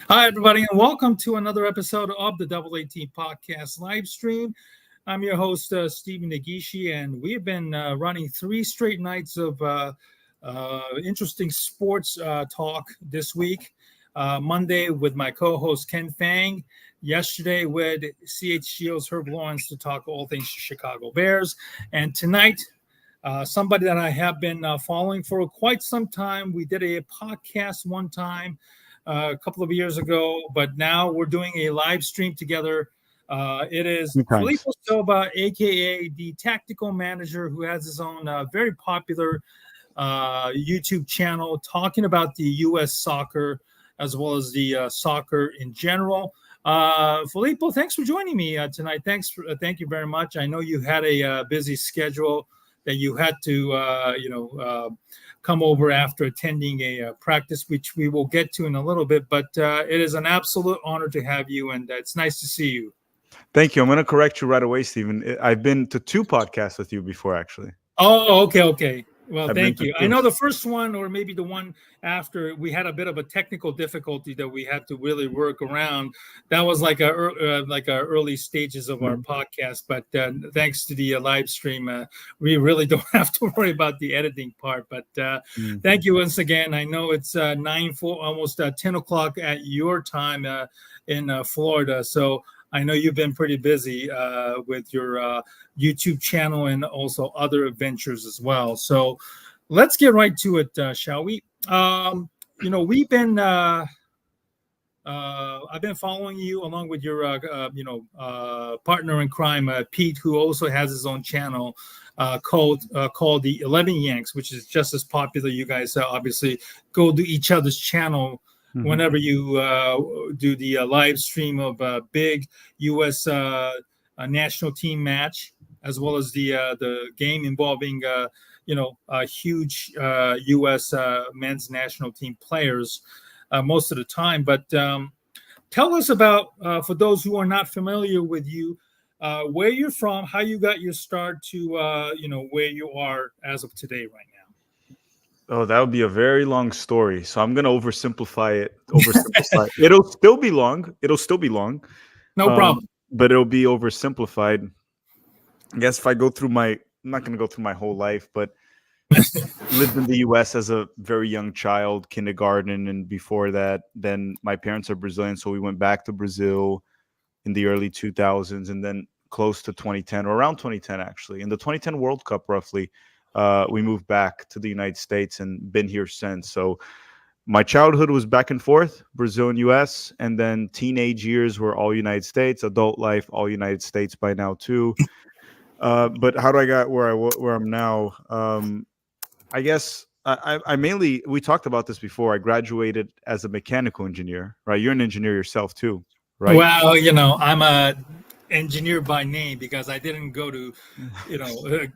Hi, everybody, and welcome to another episode of the Double 18 Podcast live stream. I'm your host, Stephen Nagishi, and we have been running three straight nights of interesting sports talk this week. Monday with my co host, Ken Fang. Yesterday with CH Shields, Herb Lawrence to talk all things Chicago Bears. And tonight, somebody that I have been following for quite some time. We did a podcast one time a couple of years ago, but now we're doing a live stream together. It is Few times. Fillipo Silva, aka the tactical manager, who has his own very popular YouTube channel talking about the U.S. soccer as well as the soccer in general. Fillipo, thanks for joining me tonight. Thank you very much. I know you had a busy schedule that you had to, come over after attending a practice, which we will get to in a little bit. But it is an absolute honor to have you, and it's nice to see you. Thank you. I'm going to correct you right away, Stephen. I've been to two podcasts with you before, actually. Oh, okay. Well, I've been thank to you. I two. know the first one, or maybe the one after, we had a bit of a technical difficulty that we had to really work around. That was like our early stages of our podcast. But thanks to the live stream, we really don't have to worry about the editing part. But thank you once again. I know it's 9:04, almost 10 o'clock at your time in Florida. So I know you've been pretty busy with your YouTube channel and also other adventures as well. So let's get right to it, shall we? We've been I've been following you along with your partner in crime, Pete, who also has his own channel called the 11 Yanks, which is just as popular. You guys obviously go to each other's channel whenever you do the live stream of a big U.S. National team match, as well as the game involving huge U.S. men's national team players most of the time. But tell us about, for those who are not familiar with you, where you're from, how you got your start to where you are as of today right now. Oh, that would be a very long story. So I'm going to oversimplify it. It'll still be long. No problem. But it'll be oversimplified. I guess if I go through I'm not going to go through my whole life, but lived in the U.S. as a very young child, kindergarten, and before that, then my parents are Brazilian, so we went back to Brazil in the early 2000s, and then close to 2010, or around 2010 actually, in the 2010 World Cup, roughly, we moved back to the United States and been here since. So my childhood was back and forth, Brazil and U.S., and then teenage years were all United States, adult life all United States by now too. But how do I got where I'm now? I guess I mainly, we talked about this before. I graduated as a mechanical engineer, right? You're an engineer yourself too, right? Well, I'm a engineer by name because I didn't go to,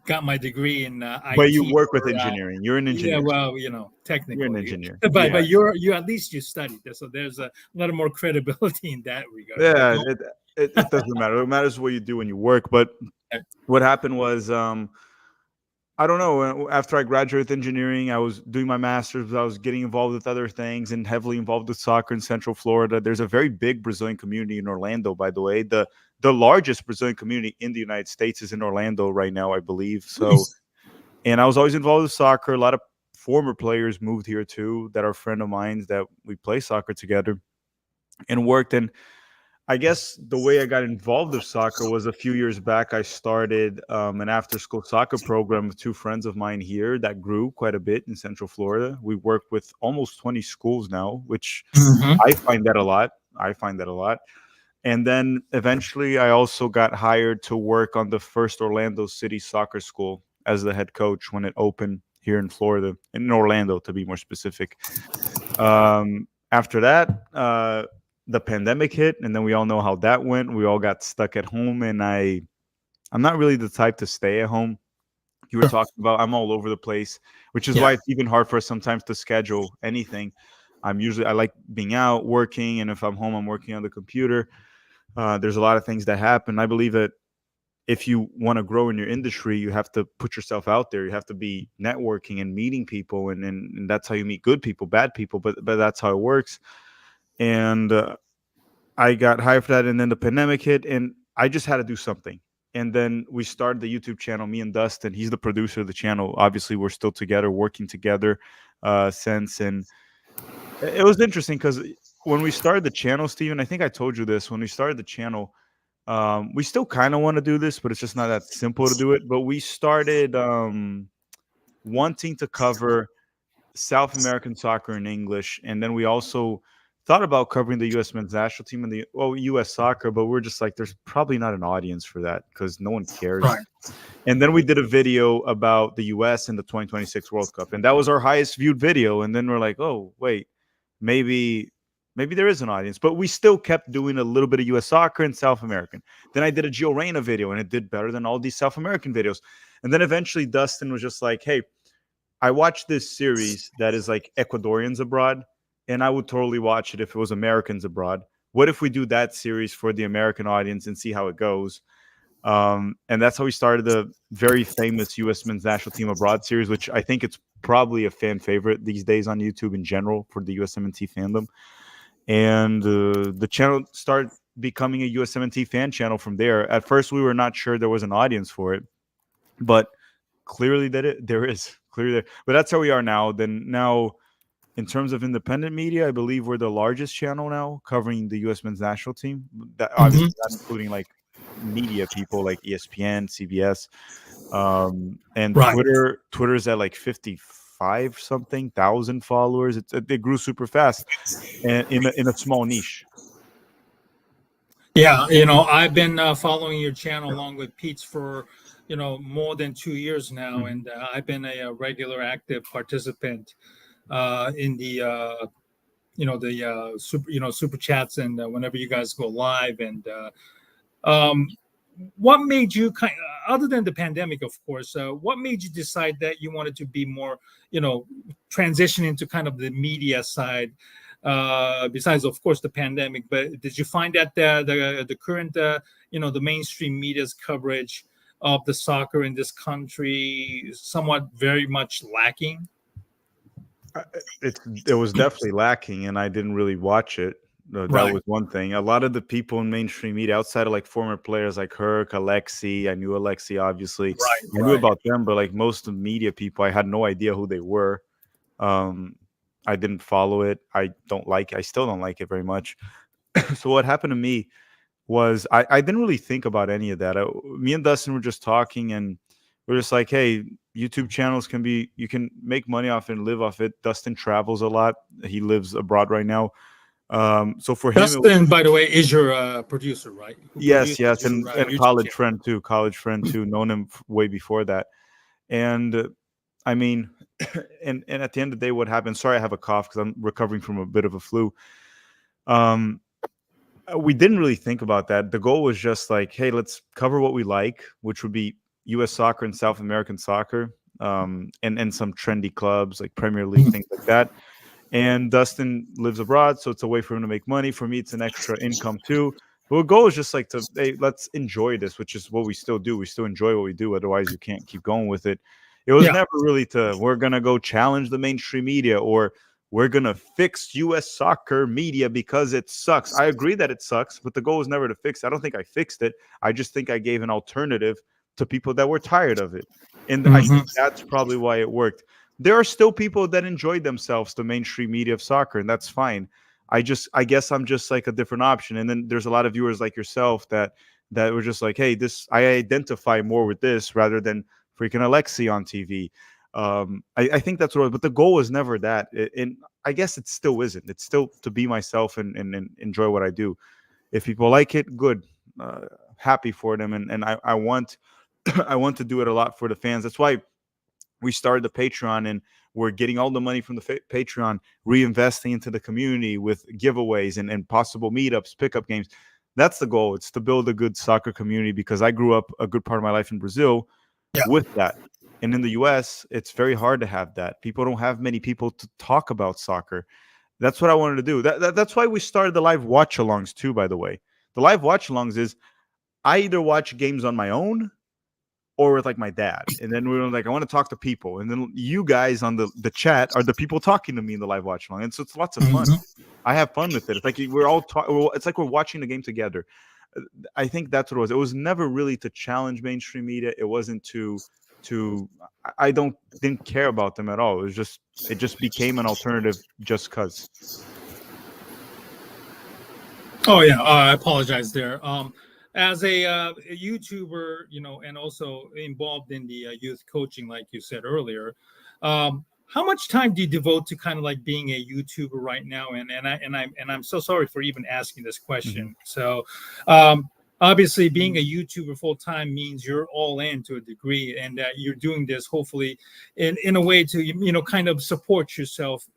got my degree in But you IT. work with Or, engineering. You're an yeah, engineer. well, You're an technically, engineer. but Yeah. you at least you studied this, so there's a lot more credibility in that regard. But Yeah. It doesn't matter. It matters what you do when you work. But what happened was, I don't know. After I graduated with engineering, I was doing my master's. I was getting involved with other things and heavily involved with soccer in Central Florida. There's a very big Brazilian community in Orlando, by the way. The largest Brazilian community in the United States is in Orlando right now, I believe. So, and I was always involved with soccer. A lot of former players moved here too that are friend of mine that we play soccer together and worked. And I guess the way I got involved with soccer was a few years back. I started an after-school soccer program with two friends of mine here that grew quite a bit in Central Florida. We work with almost 20 schools now, which I find that a lot. And then eventually I also got hired to work on the first Orlando City soccer school as the head coach when it opened here in Florida, in Orlando to be more specific. After that, the pandemic hit, and then we all know how that went. We all got stuck at home, and I'm not really the type to stay at home. You were talking about I'm all over the place, which is why it's even hard for us sometimes to schedule anything. I like being out working, and if I'm home, I'm working on the computer. There's a lot of things that happen. I believe that if you want to grow in your industry, you have to put yourself out there. You have to be networking and meeting people, and that's how you meet good people, bad people, but that's how it works. and I got hired for that, and then the pandemic hit, and I just had to do something. And then we started the YouTube channel, me and Dustin. He's the producer of the channel. Obviously, we're still together, working together since. And it was interesting because when we started the channel, Steven, I think I told you this. When we started the channel, we still kind of want to do this, but it's just not that simple to do it. But we started wanting to cover South American soccer in English, and then we also thought about covering the U.S. men's national team and the U.S. soccer, but we're just like, there's probably not an audience for that because no one cares. Right. And then we did a video about the U.S. and the 2026 World Cup, and that was our highest viewed video. And then we're like, oh wait, maybe there is an audience, but we still kept doing a little bit of U.S. soccer and South American. Then I did a Gio Reyna video, and it did better than all these South American videos. And then eventually Dustin was just like, hey, I watched this series that is like Ecuadorians abroad, and I would totally watch it if it was Americans abroad. What if we do that series for the American audience and see how it goes? And that's how we started the very famous U.S. men's national team abroad series, which I think it's probably a fan favorite these days on YouTube in general for the USMNT fandom. And the channel started becoming a USMNT fan channel from there. At first, we were not sure there was an audience for it, but clearly there is. Clearly, but that's how we are now. Then now, in terms of independent media, I believe we're the largest channel now covering the U.S. men's national team. That obviously not including like media people like ESPN, CBS, and Right. Twitter's at like 55 something thousand followers. It grew super fast, and in a small niche. Yeah, I've been following your channel along with Pete's for more than 2 years now, and I've been a regular active participant in the super chats and whenever you guys go live. And what made you other than the pandemic, of course, what made you decide that you wanted to be more transition into kind of the media side, besides of course the pandemic? But did you find that the current the mainstream media's coverage of the soccer in this country somewhat very much lacking? It was definitely lacking, and I didn't really watch it. That was one thing. A lot of the people in mainstream media, outside of like former players like Herc, Alexi, I knew Alexi obviously. I knew about them, but like most of the media people, I had no idea who they were. I didn't follow it. I still don't like it very much. So what happened to me was I didn't really think about any of that. Me and Dustin were just talking, and we're just like, hey, YouTube channels you can make money off it and live off it. Dustin travels a lot. He lives abroad right now. So for him, Dustin, by the way, is your producer, right? Yes, and college friend too. Known him way before that. And I mean, and at the end of the day, what happened? Sorry, I have a cough because I'm recovering from a bit of a flu. We didn't really think about that. The goal was just like, hey, let's cover what we like, which would be U.S. soccer and South American soccer, and some trendy clubs like Premier League, things like that. And Dustin lives abroad, so it's a way for him to make money. For me, it's an extra income too. But the goal is just like hey, let's enjoy this, which is what we still do. We still enjoy what we do. Otherwise, you can't keep going with it. It was never really we're going to go challenge the mainstream media, or we're going to fix U.S. soccer media because it sucks. I agree that it sucks, but the goal was never to fix it. I don't think I fixed it. I just think I gave an alternative to people that were tired of it. And I think that's probably why it worked. There are still people that enjoy themselves, the mainstream media of soccer, and that's fine. I guess I'm just like a different option. And then there's a lot of viewers like yourself that were just like, hey, I identify more with this rather than freaking Alexi on TV. I think that's what, but the goal was never that. And I guess it still isn't. It's still to be myself and enjoy what I do. If people like it, good. Happy for them. And I want I want to do it a lot for the fans. That's why we started the Patreon, and we're getting all the money from the Patreon, reinvesting into the community with giveaways and possible meetups, pickup games. That's the goal. It's to build a good soccer community, because I grew up a good part of my life in Brazil with that. And in the US, it's very hard to have that. People don't have many people to talk about soccer. That's what I wanted to do. That's why we started the live watch-alongs too, by the way. The live watch-alongs is I either watch games on my own or with like my dad. And then we were like, I want to talk to people. And then you guys on the chat are the people talking to me in the live watch-along. And so it's lots of fun. I have fun with it. It's like we're all talking. It's like we're watching the game together. I think that's what it was. It was never really to challenge mainstream media. It wasn't to. I didn't care about them at all. It just became an alternative just cause. Oh yeah, I apologize there. As a YouTuber, and also involved in the youth coaching, like you said earlier, how much time do you devote to kind of like being a YouTuber right now? And I'm so sorry for even asking this Mm-hmm. question. So, obviously, being a YouTuber full time means you're all in to a degree, and that you're doing this hopefully in a way to kind of support yourself,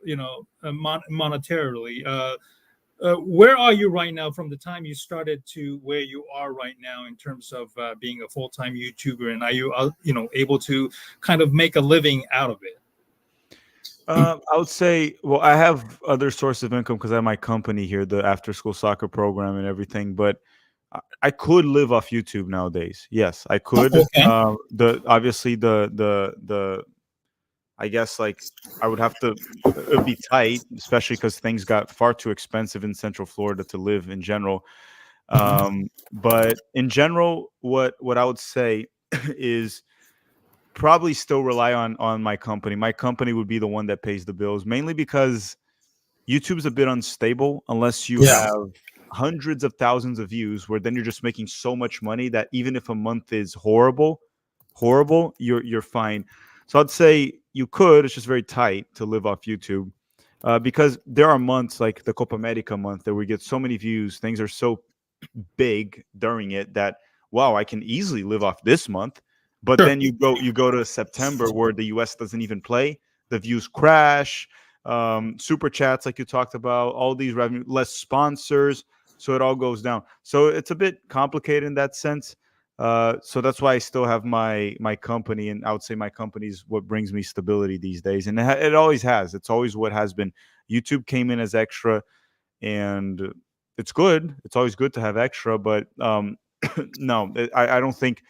monetarily. Where are you right now from the time you started to where you are right now in terms of being a full-time YouTuber, and are you able to kind of make a living out of it? I would say, well, I have other sources of income because I have my company here, the after school soccer program and everything. But I could live off YouTube nowadays. Yes, I could. Okay. The obviously the I guess like I would have to it would be tight, especially because things got far too expensive in Central Florida to live in general. But in general, what I would say is probably still rely on my company. My company would be the one that pays the bills, mainly because YouTube's a bit unstable unless you Yeah. have hundreds of thousands of views, where then you're just making so much money that even if a month is horrible, you're fine. So I'd say you could. It's just very tight to live off YouTube. Because there are months like the Copa America month that we get so many views, things are so big during it that wow, I can easily live off this month. But Sure. then you go to September where the US doesn't even play, the views crash, super chats like you talked about, all these revenue, less sponsors, so it all goes down. So it's a bit complicated in that sense. So that's why I still have my company, and I would say my company is what brings me stability these days, and it always has. It's always what has been. YouTube came in as extra, and it's good. It's always good to have extra, but no, I don't think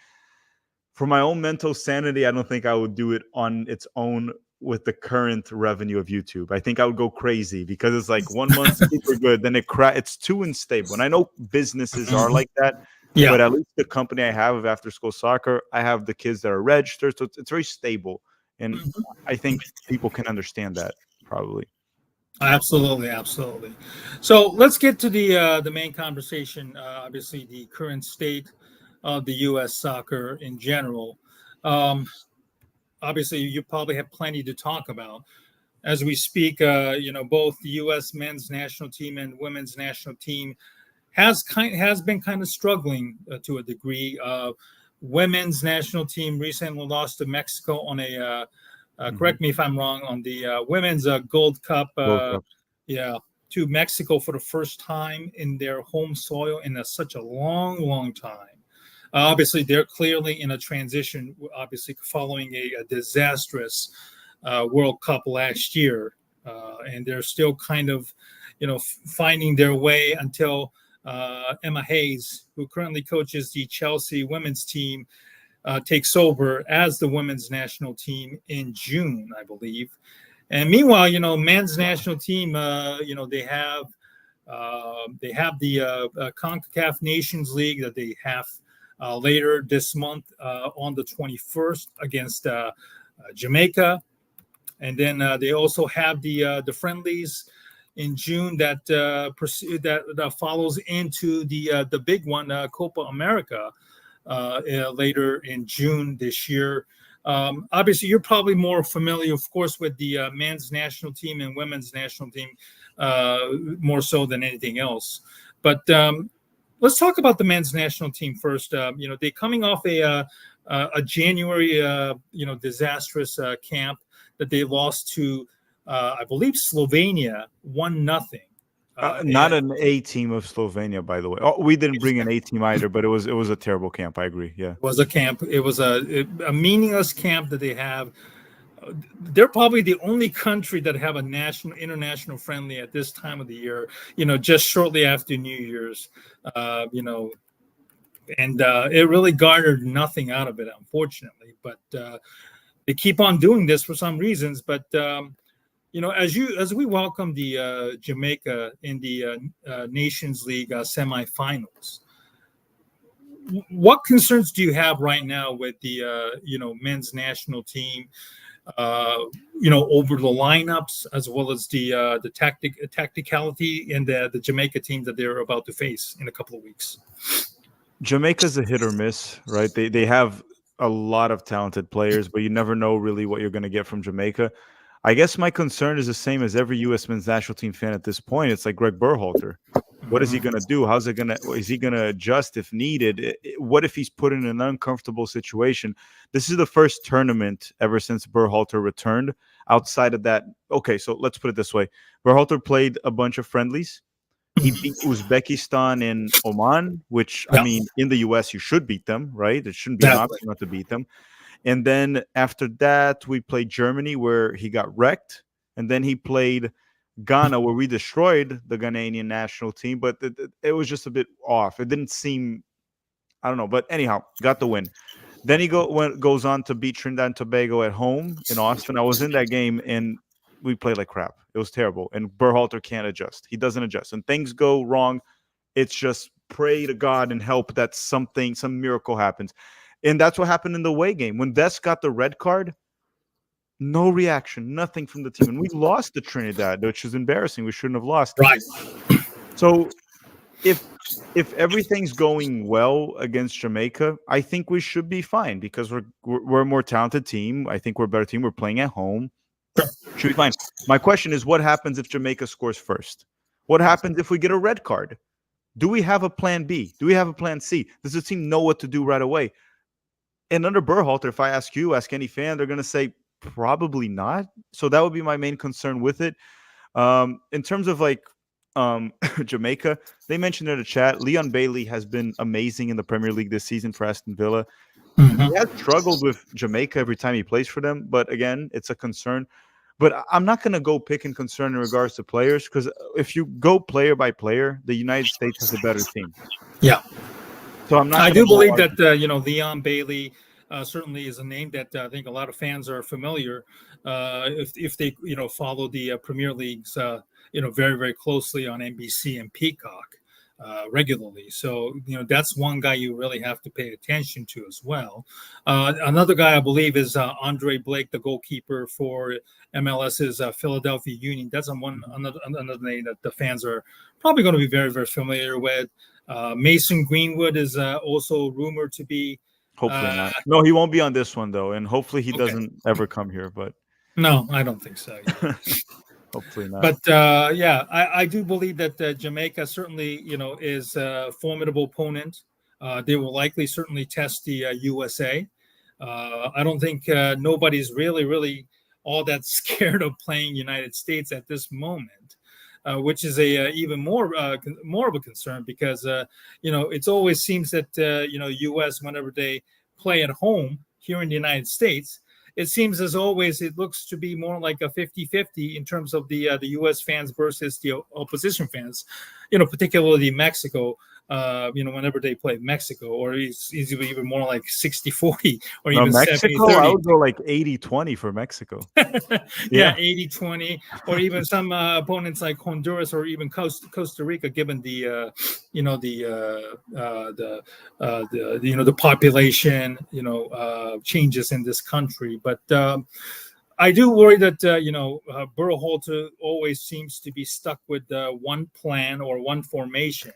for my own mental sanity, I don't think I would do it on its own with the current revenue of YouTube. I think I would go crazy because it's like 1 month super good, then it's too unstable. And I know businesses are like that, Yeah. but at least the company I have of After School Soccer, I have the kids that are registered, so it's very stable. And I think people can understand that probably. Absolutely, absolutely. So let's get to the main conversation. Obviously, the current state of the U.S. soccer in general. Um, Obviously, you probably have plenty to talk about as we speak. Both the U.S. men's national team and women's national team has been kind of struggling to a degree. Women's national team recently lost to Mexico on Mhm. correct me if I'm wrong, on the women's Gold Cup. World Cup. Yeah, to Mexico for the first time in their home soil in such a long, long time. Obviously, they're clearly in a transition, obviously, following a disastrous World Cup last year. And they're still kind of, finding their way until Emma Hayes, who currently coaches the Chelsea women's team, takes over as the women's national team in June, I believe. And meanwhile, men's national team, they have the CONCACAF Nations League that they have later this month on the 21st against Jamaica, and then they also have the friendlies in June that follows into the big one, Copa America, later in June this year. Obviously, you're probably more familiar, of course, with the men's national team and women's national team more so than anything else. But let's talk about the men's national team first. They're coming off a January, disastrous camp that they lost to, I believe, Slovenia 1-0. Not an A team of Slovenia, by the way. Oh, we didn't bring an A team either, but it was a terrible camp. I agree. Yeah. Was a camp. It was a meaningless camp that they have. They're probably the only country that have a international friendly at this time of the year. Just shortly after New Year's. And it really garnered nothing out of it, unfortunately. But they keep on doing this for some reasons. But as we welcome the Jamaica in the Nations League semifinals, what concerns do you have right now with the men's national team? Over the lineups as well as the tacticality and the Jamaica team that they're about to face in a couple of weeks. Jamaica's a hit or miss, right? They have a lot of talented players, but you never know really what you're going to get from Jamaica. I guess my concern is the same as every U.S. men's national team fan at this point. It's like Greg Berhalter. What is he going to do? How's it going to? Is he going to adjust if needed? What if he's put in an uncomfortable situation? This is the first tournament ever since Berhalter returned. Outside of that, okay, so let's put it this way: Berhalter played a bunch of friendlies. He beat Uzbekistan and Oman, which I mean, in the U.S. you should beat them, right? It shouldn't be an option not to beat them. And then after that, we played Germany, where he got wrecked, and then he played Ghana, where we destroyed the Ghanaian national team, but it was just a bit off. It didn't seem, I don't know, but anyhow, got the win. Then he goes on to beat Trinidad and Tobago at home in Austin. I was in that game, and we played like crap. It was terrible, and Berhalter can't adjust. He doesn't adjust. And things go wrong, it's just pray to God and help that some miracle happens. And that's what happened in the away game. When Des got the red card, no reaction, nothing from the team. And we lost to Trinidad, which is embarrassing. We shouldn't have lost. Right. So if everything's going well against Jamaica, I think we should be fine because we're a more talented team. I think we're a better team. We're playing at home. Should be fine. My question is, what happens if Jamaica scores first? What happens if we get a red card? Do we have a plan B? Do we have a plan C? Does the team know what to do right away? And under Berhalter, if I ask any fan, they're going to say probably not. So that would be my main concern with it. In terms of Jamaica, they mentioned in the chat, Leon Bailey has been amazing in the Premier League this season for Aston Villa. Mm-hmm. He has struggled with Jamaica every time he plays for them, but again, it's a concern. But I'm not going to go pick and concern in regards to players, because if you go player by player, the United States has a better team. Yeah. So I'm not. I do believe that Leon Bailey certainly is a name that I think a lot of fans are familiar if they follow the Premier Leagues very, very closely on NBC and Peacock regularly. So that's one guy you really have to pay attention to as well. Another guy I believe is Andre Blake, the goalkeeper for MLS's Philadelphia Union. That's another name that the fans are probably going to be very, very familiar with. Mason Greenwood is also rumored to be. Hopefully not. No, he won't be on this one though, and hopefully he doesn't ever come here. But no, I don't think so. Hopefully not. But I do believe that Jamaica certainly is a formidable opponent. They will likely certainly test the USA. I don't think nobody's really all that scared of playing United States at this moment. Which is even more of a concern because it always seems that U.S. whenever they play at home here in the United States, it seems as always it looks to be more like a 50-50 in terms of the U.S. fans versus the opposition fans, particularly Mexico. Whenever they play Mexico, or it's even more like 60-40 or even Mexico, 70-30. I would go like 80-20 for Mexico. Yeah, 80-20, or even some opponents like Honduras or even Costa Rica, given the population changes in this country. But I do worry that Berhalter always seems to be stuck with one plan or one formation.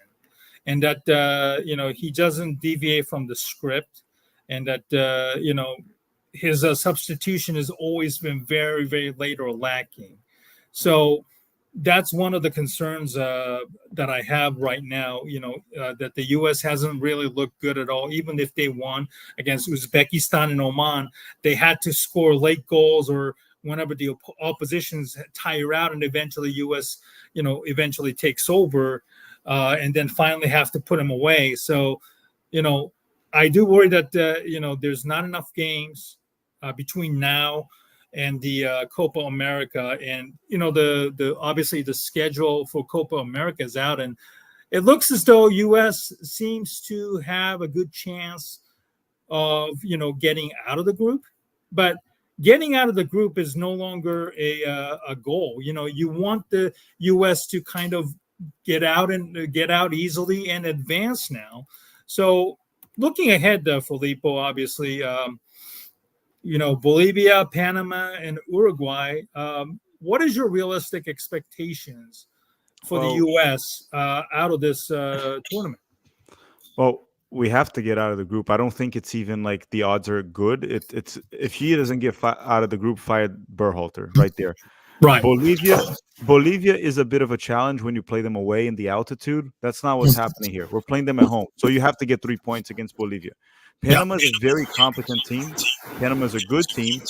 And that, he doesn't deviate from the script, and that, his substitution has always been very, very late or lacking. So that's one of the concerns that I have right now, that the U.S. hasn't really looked good at all. Even if they won against Uzbekistan and Oman, they had to score late goals or whenever the oppositions tire out, and eventually U.S., eventually takes over. And then finally have to put them away. So, I do worry that, there's not enough games between now and the Copa America. And, the obviously the schedule for Copa America is out. And it looks as though U.S. seems to have a good chance of, getting out of the group. But getting out of the group is no longer a goal. You want the U.S. to kind of get out easily and advance now. So looking ahead, Filippo, obviously, Bolivia, Panama, and Uruguay. What is your realistic expectations for the U.S. Out of this tournament? Well, we have to get out of the group. I don't think it's even like the odds are good. It's if he doesn't get out of the group, fired Berhalter right there. Right. Bolivia is a bit of a challenge when you play them away in the altitude. That's not what's happening here. We're playing them at home, so you have to get 3 points against Bolivia. Panama is a very competent team. Panama is a good team,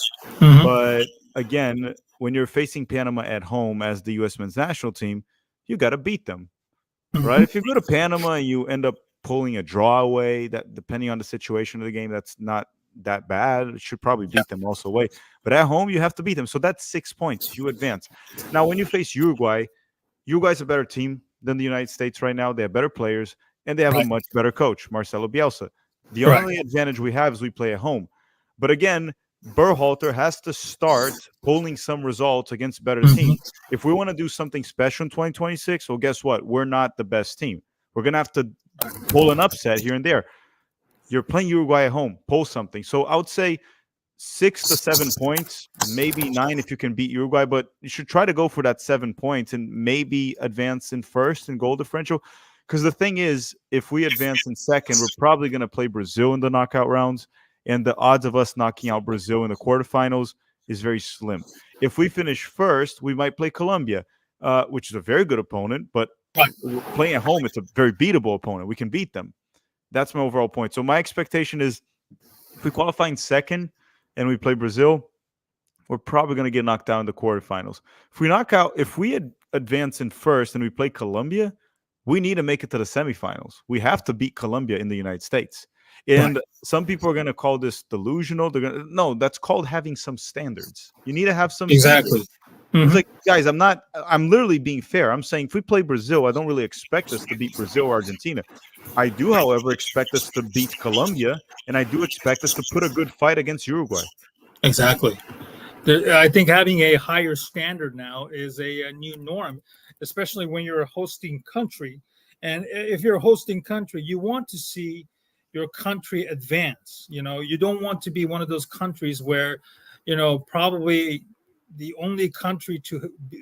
but again, when you're facing Panama at home as the U.S. men's national team, you got to beat them, right? If you go to Panama and you end up pulling a draw away, that depending on the situation of the game, that's not that bad. It should probably beat them also away. But at home, you have to beat them. So that's 6 points. You advance. Now, when you face Uruguay's a better team than the United States right now. They have better players, and they have a much better coach, Marcelo Bielsa. The only advantage we have is we play at home. But again, Berhalter has to start pulling some results against better teams. If we want to do something special in 2026, well, guess what? We're not the best team. We're going to have to pull an upset here and there. You're playing Uruguay at home. Pull something. So I would say 6 to 7 points, maybe 9 if you can beat Uruguay, but you should try to go for that 7 points and maybe advance in first in goal differential. Because the thing is, if we advance in second, we're probably going to play Brazil in the knockout rounds, and the odds of us knocking out Brazil in the quarterfinals is very slim. If we finish first, we might play Colombia, which is a very good opponent, but playing at home, it's a very beatable opponent. We can beat them. That's my overall point. So my expectation is if we qualify in second and we play Brazil, we're probably going to get knocked out in the quarterfinals. If we advance in first and we play Colombia, we need to make it to the semifinals. We have to beat Colombia in the United States. And some people are going to call this delusional. No, that's called having some standards. You need to have some standards. It's like, guys, I'm literally being fair. I'm saying if we play Brazil, I don't really expect us to beat Brazil or Argentina. I do, however, expect us to beat Colombia, and I do expect us to put a good fight against Uruguay. Exactly. I think having a higher standard now is a new norm, especially when you're a hosting country. And if you're a hosting country, you want to see your country advance. You don't want to be one of those countries where, probably the only country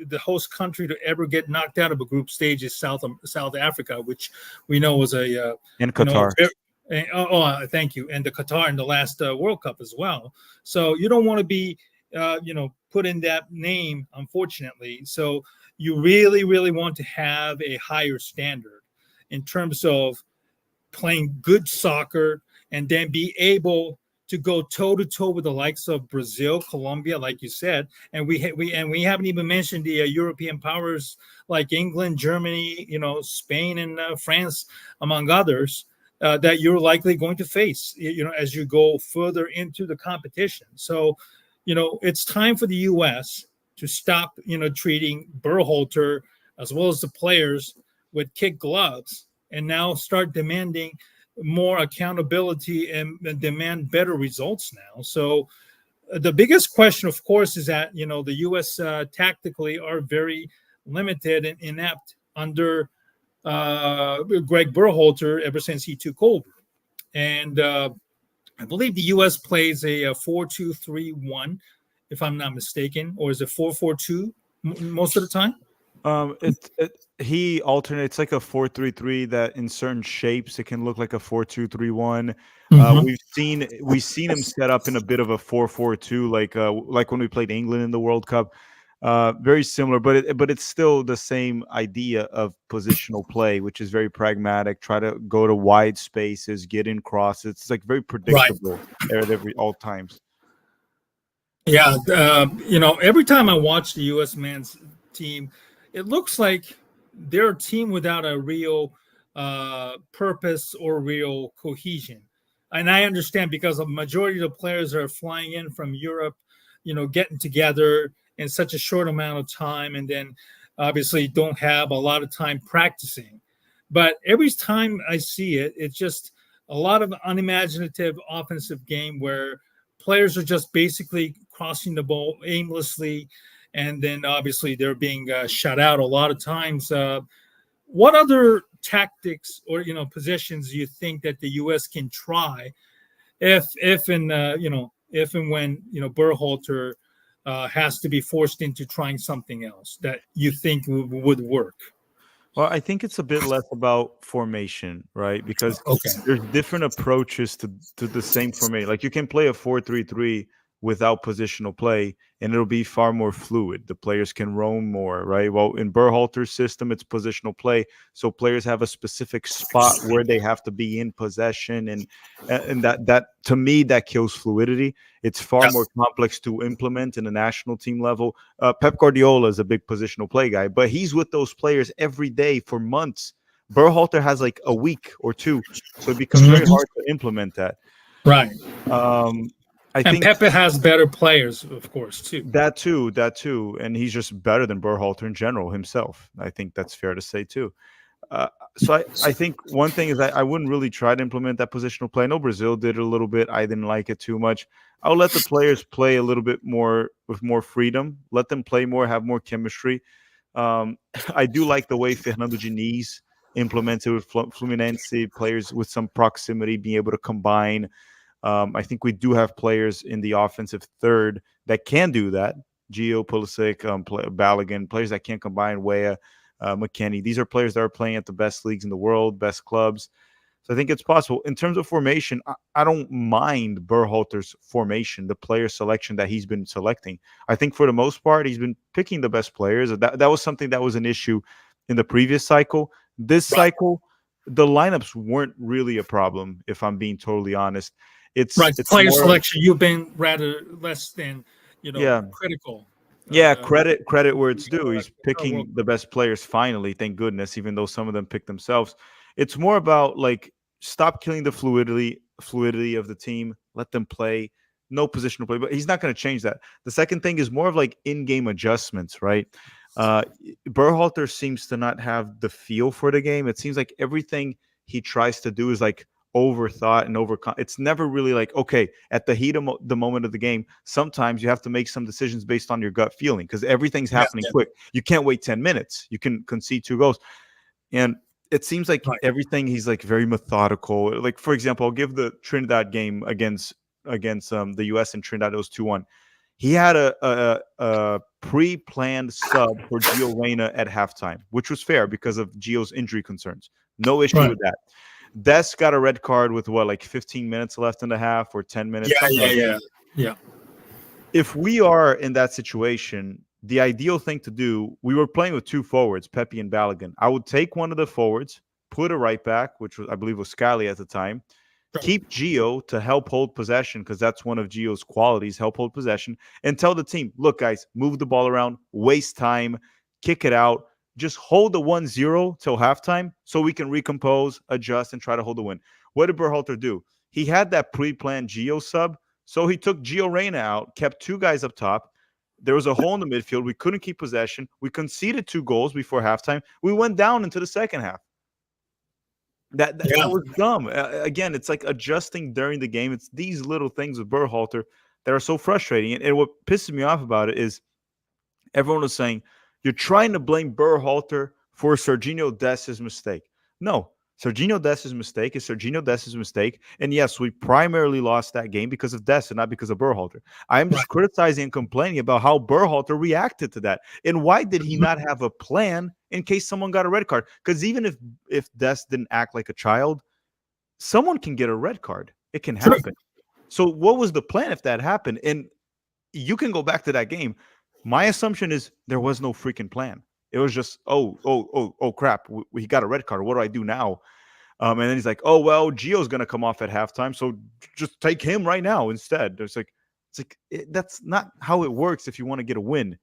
the host country to ever get knocked out of a group stage is South Africa, which we know was in Qatar. Thank you. And the Qatar in the last World Cup as well. So you don't want to be, put in that name, unfortunately. So you really, really want to have a higher standard in terms of playing good soccer and then be able to go toe to toe with the likes of Brazil, Colombia, like you said, and we haven't even mentioned the European powers like England, Germany, Spain, and France, among others, that you're likely going to face, as you go further into the competition. So, it's time for the U.S. to stop, treating Berhalter as well as the players with kid gloves, and now start demanding more accountability and demand better results now. So the biggest question, of course, is that, the U.S. Tactically are very limited and inept under Greg Berhalter ever since he took over. And I believe the U.S. plays a 4-2-3-1, if I'm not mistaken, or is it 4-4-2 most of the time? He alternates like a 4-3-3 that in certain shapes it can look like a 4-2-3-1. We've seen him set up in a bit of a 4-4-2, like when we played England in the World Cup. Very similar, but it's still the same idea of positional play, which is very pragmatic. Try to go to wide spaces, get in crosses. It's like very predictable at all times. Yeah, every time I watch the U.S. men's team, it looks like they're a team without a real purpose or real cohesion. And I understand because a majority of the players are flying in from Europe, getting together in such a short amount of time, and then obviously don't have a lot of time practicing. But every time I see it, it's just a lot of unimaginative offensive game where players are just basically crossing the ball aimlessly, and then obviously they're being shut out a lot of times. What other tactics or positions do you think that the U.S. can try if and when Berhalter has to be forced into trying something else that you think would work? Well, I think it's a bit less about formation, right? Because Okay. there's different approaches to the same formation. Like you can play a 4-3-3 without positional play, and it'll be far more fluid. The players can roam more, right? Well, in Berhalter's system, it's positional play, so players have a specific spot where they have to be in possession, and that to me that kills fluidity. It's far more complex to implement in a national team level. Pep Guardiola is a big positional play guy, but he's with those players every day for months. Berhalter has like a week or two, so it becomes very hard to implement that. Right. I And think Pepe has better players, of course, too. that too, and he's just better than Berhalter in general himself. I think that's fair to say too. So I think one thing is I wouldn't really try to implement that positional play. I know Brazil did it a little bit. I didn't like it too much. I'll let the players play a little bit more with more freedom. Let them play more, have more chemistry. I do like the way Fernando Diniz implemented with Fluminense players with some proximity, being able to combine. I think we do have players in the offensive third that can do that. Gio, Pulisic, Balogun, players that can combine. Weah, McKennie. These are players that are playing at the best leagues in the world, best clubs. So I think it's possible. In terms of formation, I don't mind Berhalter's formation, the player selection that he's been selecting. I think for the most part, he's been picking the best players. That was something that was an issue in the previous cycle. This cycle, the lineups weren't really a problem, if I'm being totally honest. It's player more, selection. You've been rather less than critical. Yeah, credit where it's due. He's picking the best players finally, thank goodness, even though some of them pick themselves. It's more about like stop killing the fluidity of the team, let them play, no positional play, but he's not going to change that. The second thing is more of like in-game adjustments, right? Berhalter seems to not have the feel for the game. It seems like everything he tries to do is like overthought and it's never really like, okay, at the heat of the moment of the game, sometimes you have to make some decisions based on your gut feeling because everything's happening quick. You can't wait 10 minutes. You can concede 2 goals. And it seems like everything he's like very methodical. Like, for example, I'll give the Trinidad game against the US and Trinidad. It was 2-1. He had a pre-planned sub for Gio Reyna at halftime, which was fair because of Gio's injury concerns. No issue with that. Des got a red card with like 15 minutes left in the half or 10 minutes. Yeah. If we are in that situation, the ideal thing to do, we were playing with 2 forwards, Pepe and Balogun. I would take one of the forwards, put a right back, which was, I believe was Scally at the time, keep Gio to help hold possession because that's one of Gio's qualities, help hold possession, and tell the team, look, guys, move the ball around, waste time, kick it out. Just hold the 1-0 till halftime so we can recompose, adjust, and try to hold the win. What did Berhalter do? He had that pre-planned Gio sub, so he took Gio Reyna out, kept 2 guys up top. There was a hole in the midfield. We couldn't keep possession. We conceded 2 goals before halftime. We went down into the second half. That was dumb. Again, it's like adjusting during the game. It's these little things with Berhalter that are so frustrating. And what pisses me off about it is everyone was saying, you're trying to blame Berhalter for Serginho Dest's mistake. No, Serginho Dest's mistake is Serginho Dest's mistake. And yes, we primarily lost that game because of Dest and not because of Berhalter. I'm just criticizing and complaining about how Berhalter reacted to that. And why did he not have a plan in case someone got a red card? Because even if Dest didn't act like a child, someone can get a red card. It can happen. So what was the plan if that happened? And you can go back to that game. My assumption is there was no freaking plan. It was just, oh, crap. We got a red card. What do I do now? And then he's like, oh, well, Gio's going to come off at halftime. So just take him right now instead. That's not how it works if you want to get a win,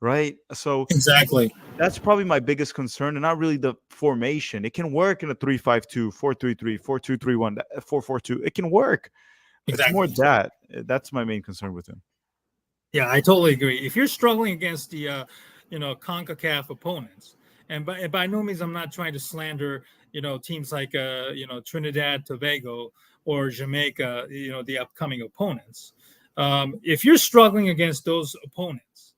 right? So exactly. That's probably my biggest concern and not really the formation. It can work in a 3-5-2, 4-3-3, 4-2-3-1, 4-4-2. It can work. Exactly. It's more that. That's my main concern with him. Yeah, I totally agree. If you're struggling against the, CONCACAF opponents, and by no means I'm not trying to slander, teams like, Trinidad, Tobago, or Jamaica, the upcoming opponents. If you're struggling against those opponents,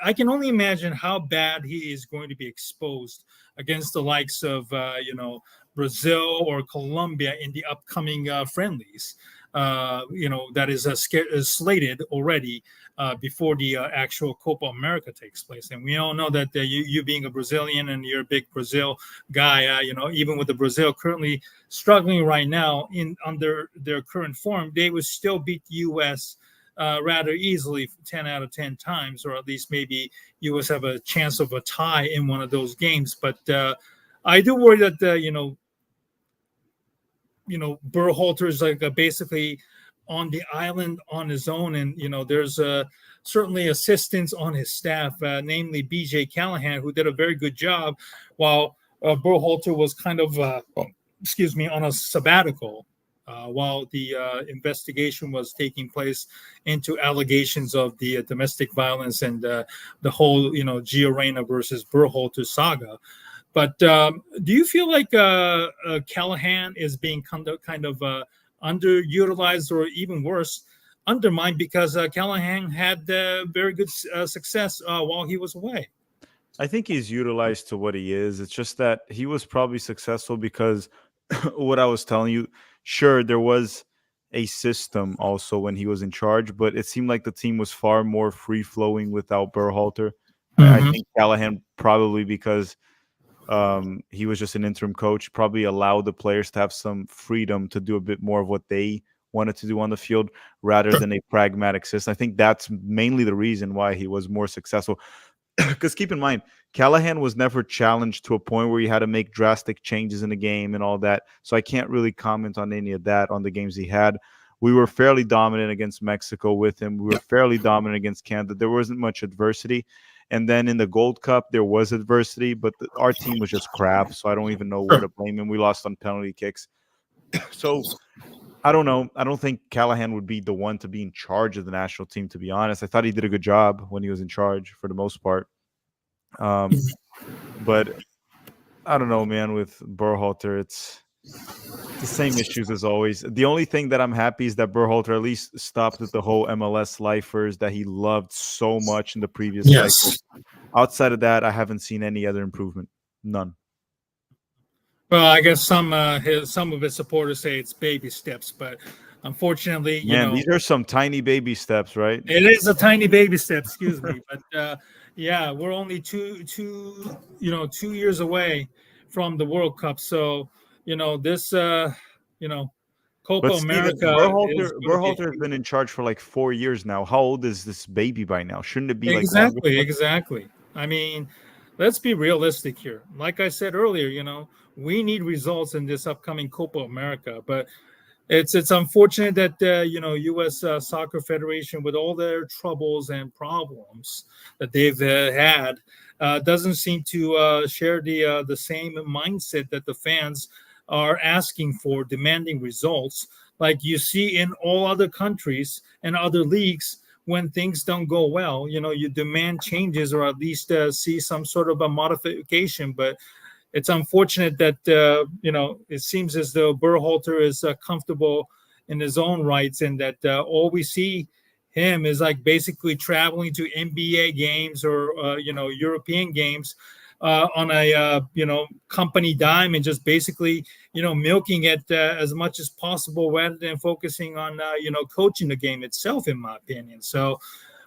I can only imagine how bad he is going to be exposed against the likes of, Brazil or Colombia in the upcoming friendlies. That is slated already before the actual Copa America takes place. And we all know that you being a Brazilian and you're a big Brazil guy, even with the Brazil currently struggling right now under their current form, they would still beat the U.S. Rather easily 10 out of 10 times, or at least maybe U.S. have a chance of a tie in one of those games. But I do worry that, Berhalter is like basically on the island on his own. And, there's certainly assistance on his staff, namely B.J. Callahan, who did a very good job while Berhalter was kind of, on a sabbatical. While the investigation was taking place into allegations of the domestic violence and the whole, Gio Reyna versus Berhalter saga. But do you feel like Callahan is being kind of underutilized, or even worse, undermined, because Callahan had very good success while he was away? I think he's utilized to what he is. It's just that he was probably successful because what I was telling you, sure, there was a system also when he was in charge, but it seemed like the team was far more free flowing without Berhalter. I Mhm. think Callahan, probably because he was just an interim coach, probably allowed the players to have some freedom to do a bit more of what they wanted to do on the field rather than a pragmatic system. I think that's mainly the reason why he was more successful. Because keep in mind, Callahan was never challenged to a point where he had to make drastic changes in the game and all that. So I can't really comment on any of that on the games he had. We were fairly dominant against Mexico with him. We were fairly dominant against Canada. There wasn't much adversity. And then in the Gold Cup, there was adversity, but our team was just crap. So I don't even know where to blame him. We lost on penalty kicks. So I don't know. I don't think Callahan would be the one to be in charge of the national team, to be honest. I thought he did a good job when he was in charge for the most part. But I don't know, man, with Berhalter, it's the same issues as always. The only thing that I'm happy is that Berhalter at least stopped with the whole MLS lifers that he loved so much in the previous cycle. Yes. Outside of that, I haven't seen any other improvement. None. Well, I guess some of his supporters say it's baby steps, but unfortunately, Man, these are some tiny baby steps, right? it is a tiny baby step. Excuse me, but yeah, we're only 2 years away from the World Cup, so this Copa But Steven, America is going to be Berhalter has been in charge for like 4 years now. How old is this baby by now? Shouldn't it be like longer? exactly. I mean, let's be realistic here. Like I said earlier, we need results in this upcoming Copa America, but it's unfortunate that U.S. Soccer Federation, with all their troubles and problems that they've had, doesn't seem to share the same mindset that the fans are asking for, demanding results, like you see in all other countries and other leagues. When things don't go well, you demand changes, or at least see some sort of a modification. But it's unfortunate that it seems as though Berhalter is comfortable in his own rights, and that all we see him is like basically traveling to NBA games or European games on a company dime, and just basically milking it as much as possible rather than focusing on coaching the game itself, in my opinion. So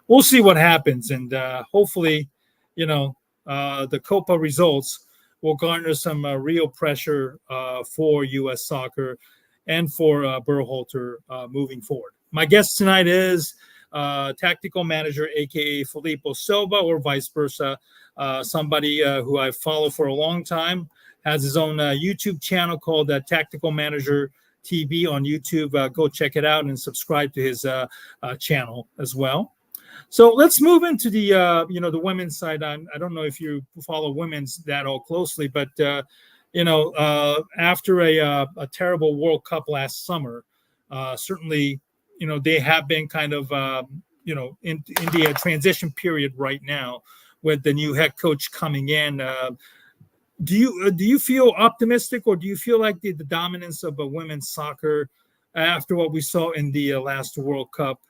we'll see what happens, and hopefully the Copa results will garner some real pressure for U.S. soccer and for Berhalter moving forward. My guest tonight is tactical manager, aka Fillipo Silva, or vice versa. Somebody who I follow for a long time, has his own YouTube channel called Tactical Manager TV on YouTube. Go check it out and subscribe to his channel as well. So let's move into the the women's side. I don't know if you follow women's that all closely, but after a terrible World Cup last summer, certainly they have been kind of in the transition period right now with the new head coach coming in. Do you feel optimistic, or do you feel like the dominance of women's soccer after what we saw in the last World Cup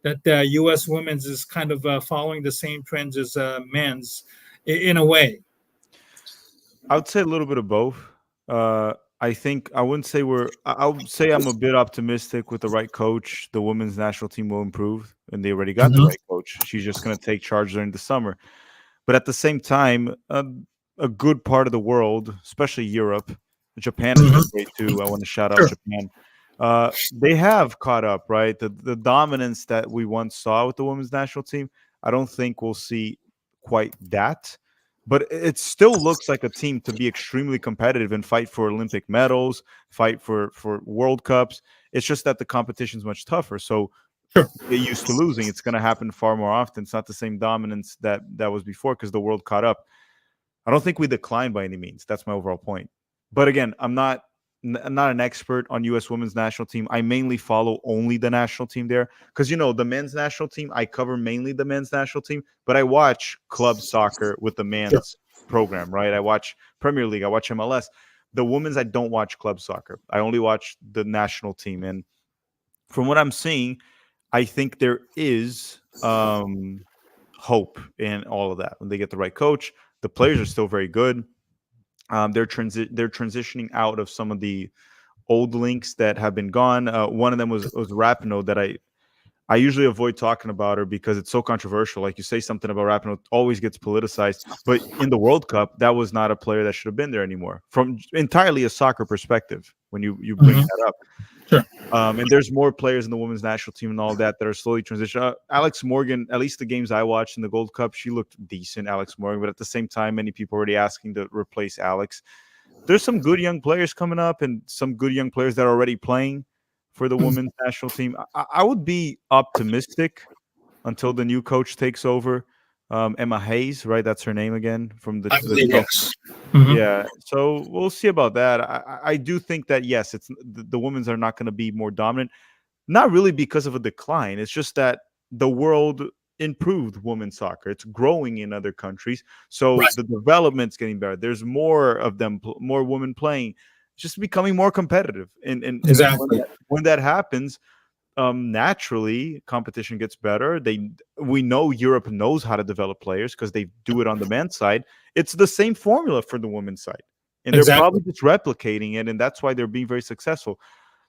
that U.S. women's is kind of following the same trends as men's in a way? I would say a little bit of both. I think I wouldn't say I would say I'm a bit optimistic with the right coach. The women's national team will improve, and they already got the Mhm. right coach. She's just going to take charge during the summer. But at the same time, a good part of the world, especially Europe, Japan has been Mhm. great too. I want to shout out Sure. Japan. They have caught up, right? The dominance that we once saw with the women's national team, I don't think we'll see quite that. But it still looks like a team to be extremely competitive and fight for Olympic medals, fight for World Cups. It's just that the competition is much tougher. So Sure. get used to losing. It's going to happen far more often. It's not the same dominance that was before because the world caught up. I don't think we declined by any means. That's my overall point. But again, I'm not an expert on U.S. women's national team. I mainly follow only the national team there because the men's national team. I cover mainly the men's national team, but I watch club soccer with the Sure. men's program. Right? I watch Premier League. I watch MLS. The women's, I don't watch club soccer. I only watch the national team. And from what I'm seeing, I think there is hope in all of that. When they get the right coach, the players are still very good. They're transitioning out of some of the old links that have been gone. One of them was Rapinoe that I usually avoid talking about her because it's so controversial. Like you say something about Rapinoe, it always gets politicized. But in the World Cup, that was not a player that should have been there anymore from entirely a soccer perspective. When you bring Mhm. that up. Sure. And there's more players in the women's national team and all that are slowly transitioning. Alex Morgan, at least the games I watched in the Gold Cup, she looked decent, Alex Morgan. But at the same time, many people are already asking to replace Alex. There's some good young players coming up and some good young players that are already playing for the Mhm. women's national team. I would be optimistic until the new coach takes over. Emma Hayes, right? That's her name again from I the believe Chelsea. yes. Mhm. Yeah, so we'll see about that. I do think that yes, it's the women's are not going to be more dominant. Not really because of a decline. It's just that the world improved women's soccer. It's growing in other countries, so Right. the development's getting better. There's more of them, more women playing. It's just becoming more competitive, and Exactly. when that happens, naturally competition gets better. We know Europe knows how to develop players because they do it on the men's side. It's the same formula for the women's side, and they're Exactly. probably just replicating it, and that's why they're being very successful.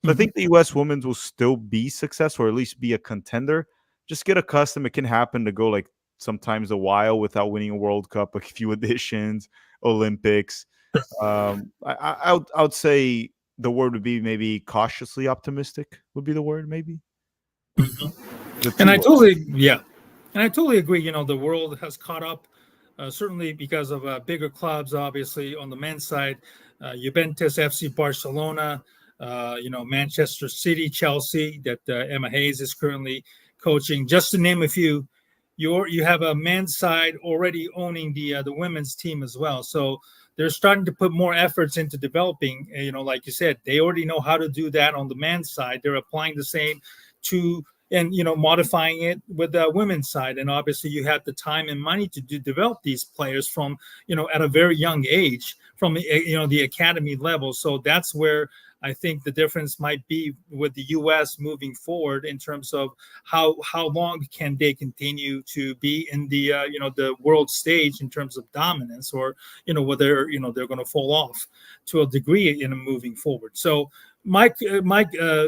So I Mhm. think the U.S. women's will still be successful, or at least be a contender. Just get accustomed. It can happen to go like sometimes a while without winning a World Cup, a few editions, Olympics. I would say the word would be maybe cautiously optimistic would be the word, maybe Mhm. the And two I words. totally, yeah, and I totally agree. The world has caught up, certainly because of bigger clubs, obviously on the men's side, Juventus, FC Barcelona, Manchester City, Chelsea, that Emma Hayes is currently coaching, just to name a few. You have a men's side already owning the women's team as well, so they're starting to put more efforts into developing. Like you said, they already know how to do that on the men's side. They're applying the same to and modifying it with the women's side. And obviously you have the time and money to develop these players from at a very young age, from the academy level. So that's where I think the difference might be with the U.S. moving forward in terms of how long can they continue to be in the world stage in terms of dominance, or whether they're going to fall off to a degree in moving forward. So Mike,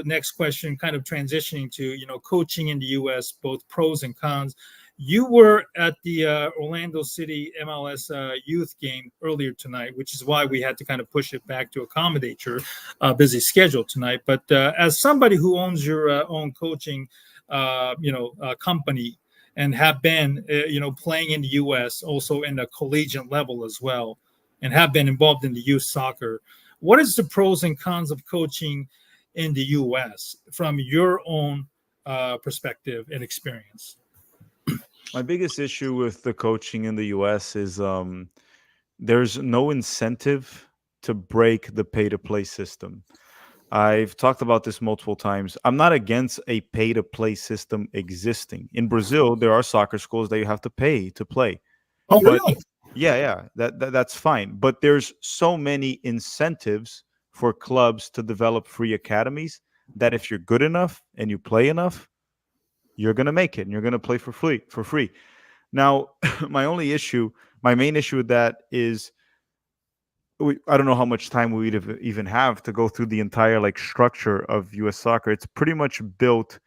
next question, kind of transitioning to coaching in the U.S., both pros and cons. You were at the Orlando City MLS youth game earlier tonight, which is why we had to kind of push it back to accommodate your busy schedule tonight. But as somebody who owns your own coaching, company, and have been, playing in the U.S., also in the collegiate level as well, and have been involved in the youth soccer. What is the pros and cons of coaching in the U.S. from your own perspective and experience? My biggest issue with the coaching in the U.S. is there's no incentive to break the pay to play system. I've talked about this multiple times. I'm not against a pay to play system existing. In Brazil, there are soccer schools that you have to pay to play. Oh, But really? yeah, that's fine. But there's so many incentives for clubs to develop free academies that if you're good enough and you play enough, you're going to make it and you're going to play for free. Now, my main issue with that is I don't know how much time we would even have to go through the entire like structure of US soccer. It's pretty much built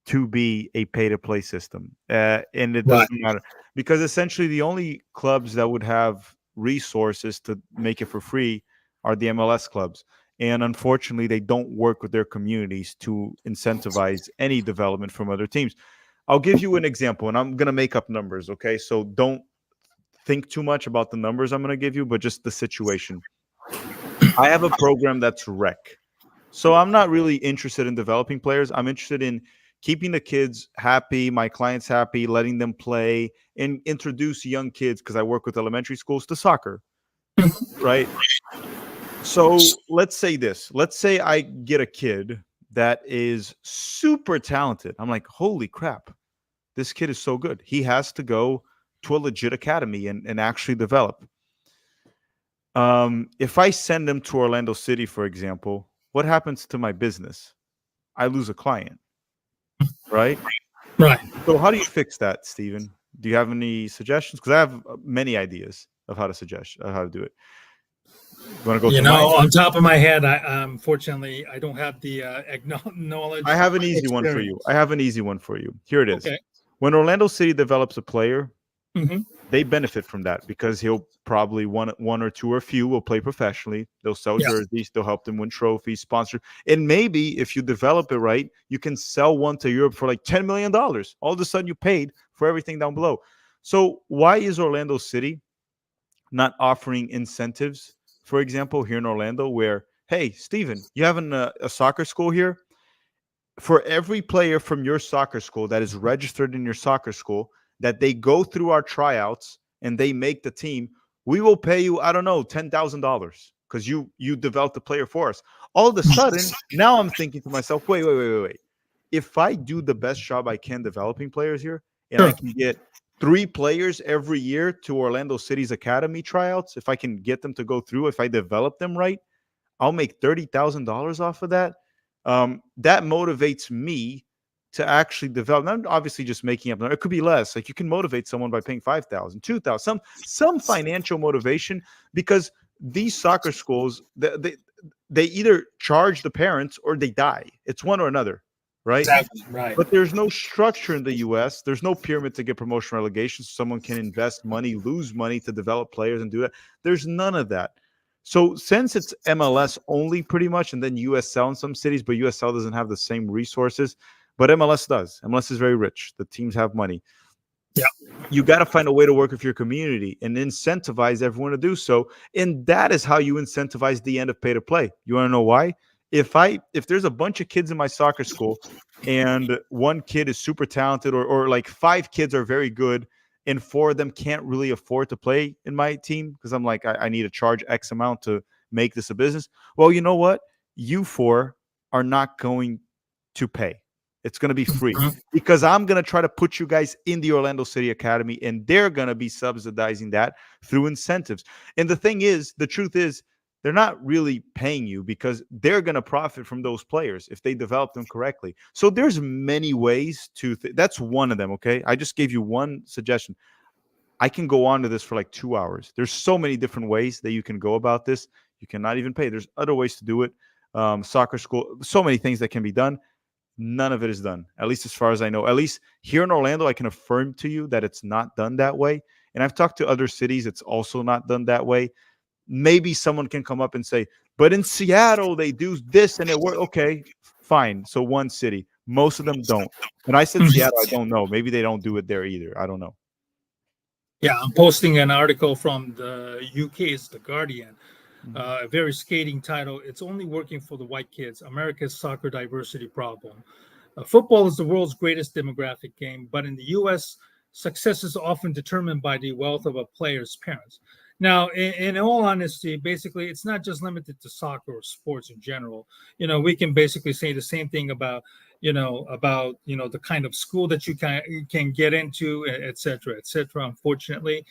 to be a pay to play system. And it Right. doesn't matter because essentially the only clubs that would have resources to make it for free are the MLS clubs. And unfortunately, they don't work with their communities to incentivize any development from other teams. I'll give you an example, and I'm going to make up numbers, okay? So don't think too much about the numbers I'm going to give you, but just the situation. I have a program that's rec. So I'm not really interested in developing players. I'm interested in keeping the kids happy, my clients happy, letting them play, and introduce young kids, because I work with elementary schools, to soccer, right? So let's say this. Let's say I get a kid that is super talented. I'm like, holy crap, this kid is so good. He has to go to a legit academy and actually develop. If I send them to Orlando City, for example, what happens to my business? I lose a client, right? Right. So how do you fix that, Steven? Do you have any suggestions? Because I have many ideas of how to do it. You want to go through mine? On top of my head, I unfortunately I don't have the knowledge. I have an easy one for you. I have an easy one for you. Here it is. Okay. When Orlando City develops a player, Mm-hmm. they benefit from that because he'll probably one or two or a few will play professionally. They'll sell jerseys. They'll help them win trophies, sponsor. And maybe if you develop it right, you can sell one to Europe for like $10 million. All of a sudden you paid for everything down below. So why is Orlando City not offering incentives, for example, here in Orlando where, hey, Steven, you have a soccer school here? For every player from your soccer school that is registered in your soccer school, that they go through our tryouts and they make the team, we will pay you, I don't know, $10,000 because you developed the player for us. All of a sudden, now I'm thinking to myself, wait. If I do the best job I can developing players here, and I can get 3 players every year to Orlando City's academy tryouts, if I can get them to go through, if I develop them right, I'll make $30,000 off of that. That motivates me to actually develop. I'm obviously just making up. It could be less. Like you can motivate someone by paying 5,000, 2,000, some financial motivation, because these soccer schools, they either charge the parents or they die. It's one or another, right? Exactly. Right. But there's no structure in the U.S. There's no pyramid to get promotion relegation. So someone can invest money, lose money to develop players and do that. There's none of that. So since it's MLS only pretty much, and then USL in some cities, but USL doesn't have the same resources, but MLS does. MLS is very rich. The teams have money. Yeah. You got to find a way to work with your community and incentivize everyone to do so. And that is how you incentivize the end of pay to play. You want to know why? If there's a bunch of kids in my soccer school and one kid is super talented or like 5 kids are very good and 4 of them can't really afford to play in my team because I'm like, I need to charge X amount to make this a business. Well, you know what? You 4 are not going to pay. It's going to be free because I'm going to try to put you guys in the Orlando City Academy, and they're going to be subsidizing that through incentives. And the thing is, the truth is, they're not really paying you because they're going to profit from those players if they develop them correctly. So there's many ways to that's one of them. Okay. I just gave you one suggestion. I can go on to this for like 2 hours. There's so many different ways that you can go about this. You cannot even pay. There's other ways to do it. Soccer school, so many things that can be done. None of it is done, at least as far as I know. At least here in Orlando, I can affirm to you that it's not done that way. And I've talked to other cities. It's also not done that way. Maybe someone can come up and say, but in Seattle, they do this and it works. Okay, fine. So one city. Most of them don't. When I said Seattle, I don't know. Maybe they don't do it there either. I don't know. Yeah, I'm posting an article from the UK's The Guardian. A very scathing title. It's only working for the white kids. America's soccer diversity problem. Football is the world's greatest demographic game, but in the U.S., success is often determined by the wealth of a player's parents. Now, in all honesty, basically, it's not just limited to soccer or sports in general. We can basically say the same thing about the kind of school that you can get into, et cetera, unfortunately.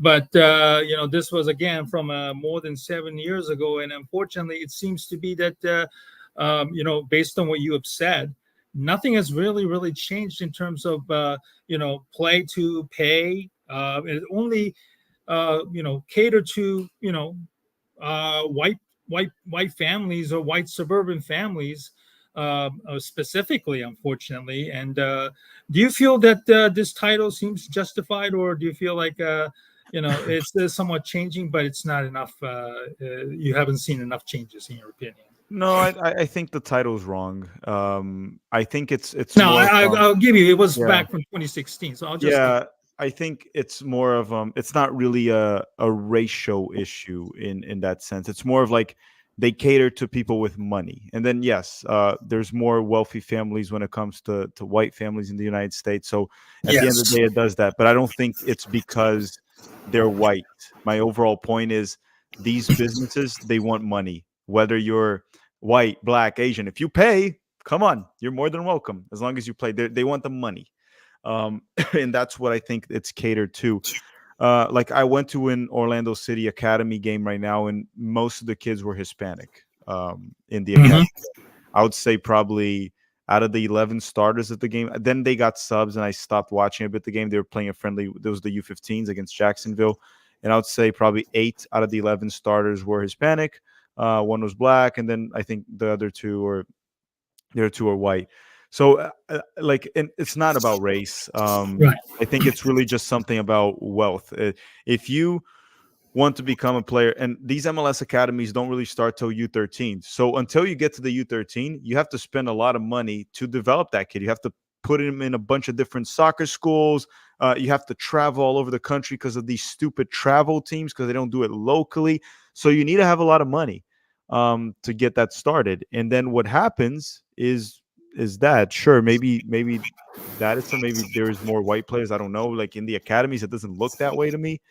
But, this was, again, from more than 7 years ago. And unfortunately, it seems to be that, based on what you have said, nothing has really changed in terms of play to pay. It only cater to white families or white suburban families specifically, unfortunately. And do you feel that this title seems justified, or do you feel like it's somewhat changing, but it's not enough? You haven't seen enough changes, in your opinion? No, I think the title's wrong. I think it's No, more. I'll give you. It was Yeah, back from 2016, so I'll just give. yeah. I think it's more of it's not really a racial issue in that sense. It's more of like they cater to people with money. And then yes, there's more wealthy families when it comes to white families in the United States. So at the end of Yes. the day, it does that. But I don't think it's because they're white. My overall point is these businesses, they want money. Whether you're white, black, Asian, if you pay, come on, you're more than welcome. As long as you play, they want the money. And that's what I think it's catered to. Like I went to an Orlando City Academy game right now, and most of the kids were Hispanic in the Mm-hmm. academy. I would say probably out of the 11 starters at the game, then they got subs, and I stopped watching a bit the game. They were playing a friendly. There was the U15s against Jacksonville, and I would say probably 8 out of the 11 starters were Hispanic. One was black, and then I think the other two are white. So, like, and it's not about race. Right. I think it's really just something about wealth. If you want to become a player, and these MLS academies don't really start till U13. So until you get to the U13, you have to spend a lot of money to develop that kid. You have to put him in a bunch of different soccer schools. You have to travel all over the country because of these stupid travel teams because they don't do it locally. So you need to have a lot of money to get that started. And then what happens is that sure maybe that is some maybe there's more white players. I don't know. Like in the academies, it doesn't look that way to me.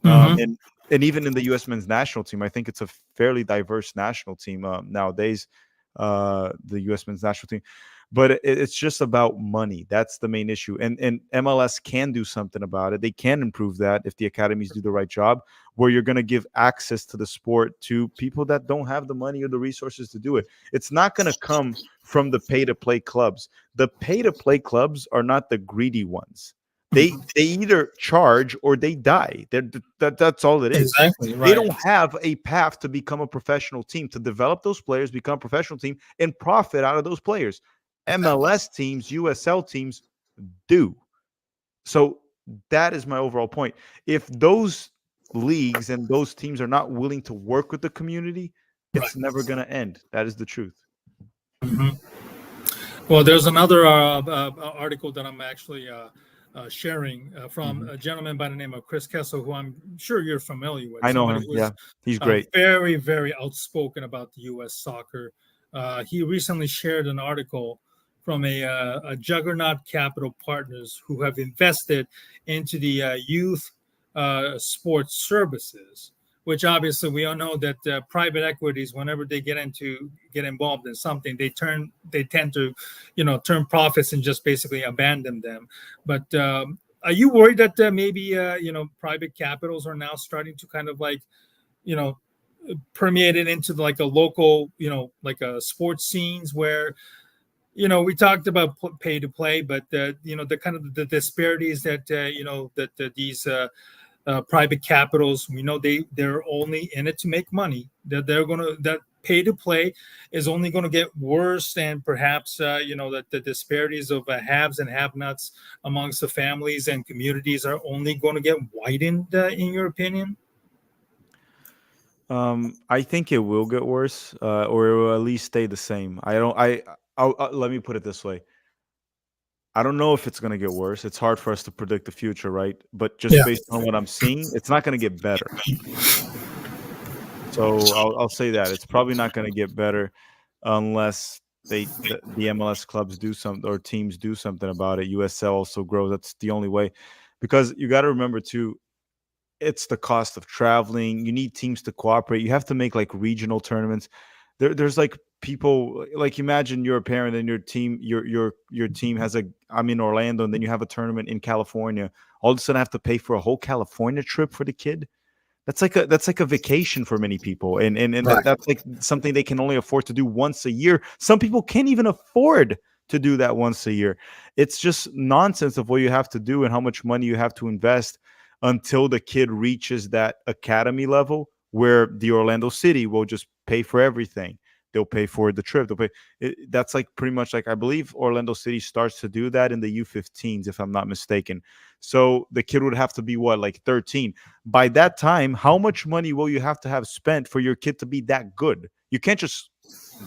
Mm-hmm. And even in the U.S. men's national team, I think it's a fairly diverse national team nowadays. The U.S. men's national team, but it's just about money. That's the main issue, and MLS can do something about it. They can improve that if the academies do the right job, where you're going to give access to the sport to people that don't have the money or the resources to do it. It's not going to come from the pay-to-play clubs. The pay-to-play clubs are not the greedy ones. They either charge or they die. That's all it is. Exactly. They Right. don't have a path to become a professional team, to develop those players, become a professional team, and profit out of those players. MLS teams, USL teams do. So that is my overall point. If those leagues and those teams are not willing to work with the community, Right. it's never going to end. That is the truth. Mm-hmm. Well, there's another article that I'm actually sharing from a gentleman by the name of Chris Kessel, who I'm sure you're familiar with. I know Somebody him. who Yeah, is he's great. very outspoken about the U.S. soccer. He recently shared an article from a juggernaut capital partners who have invested into the youth sports services, which obviously we all know that private equities, whenever they get involved in something, they tend to turn profits and just basically abandon them. But are you worried that maybe private capitals are now starting to kind of like permeate it into like a local like a sports scenes where we talked about pay to play, but the kind of the disparities that that these private capitals, we know they're only in it to make money, that that pay to play is only going to get worse, and perhaps that the disparities of haves and have nots amongst the families and communities are only going to get widened, in your opinion? I think it will get worse, or it will at least stay the same. I don't. Let me put it this way. I don't know if it's going to get worse. It's hard for us to predict the future, right? But just Yeah. based on what I'm seeing, it's not going to get better. So I'll say that it's probably not going to get better unless the MLS clubs do something or teams do something about it. USL also grows. That's the only way, because you got to remember too, it's the cost of traveling. You need teams to cooperate. You have to make like regional tournaments. There's like people, like imagine you're a parent and your team has I'm in Orlando, and then you have a tournament in California. All of a sudden I have to pay for a whole California trip for the kid. That's like a vacation for many people. And Right. that's like something they can only afford to do once a year. Some people can't even afford to do that once a year. It's just nonsense of what you have to do and how much money you have to invest until the kid reaches that academy level where the Orlando City will just pay for everything. They'll pay for the trip. That's like pretty much like, I believe Orlando City starts to do that in the U15s, if I'm not mistaken. So the kid would have to be what, like 13. By that time, how much money will you have to have spent for your kid to be that good? You can't just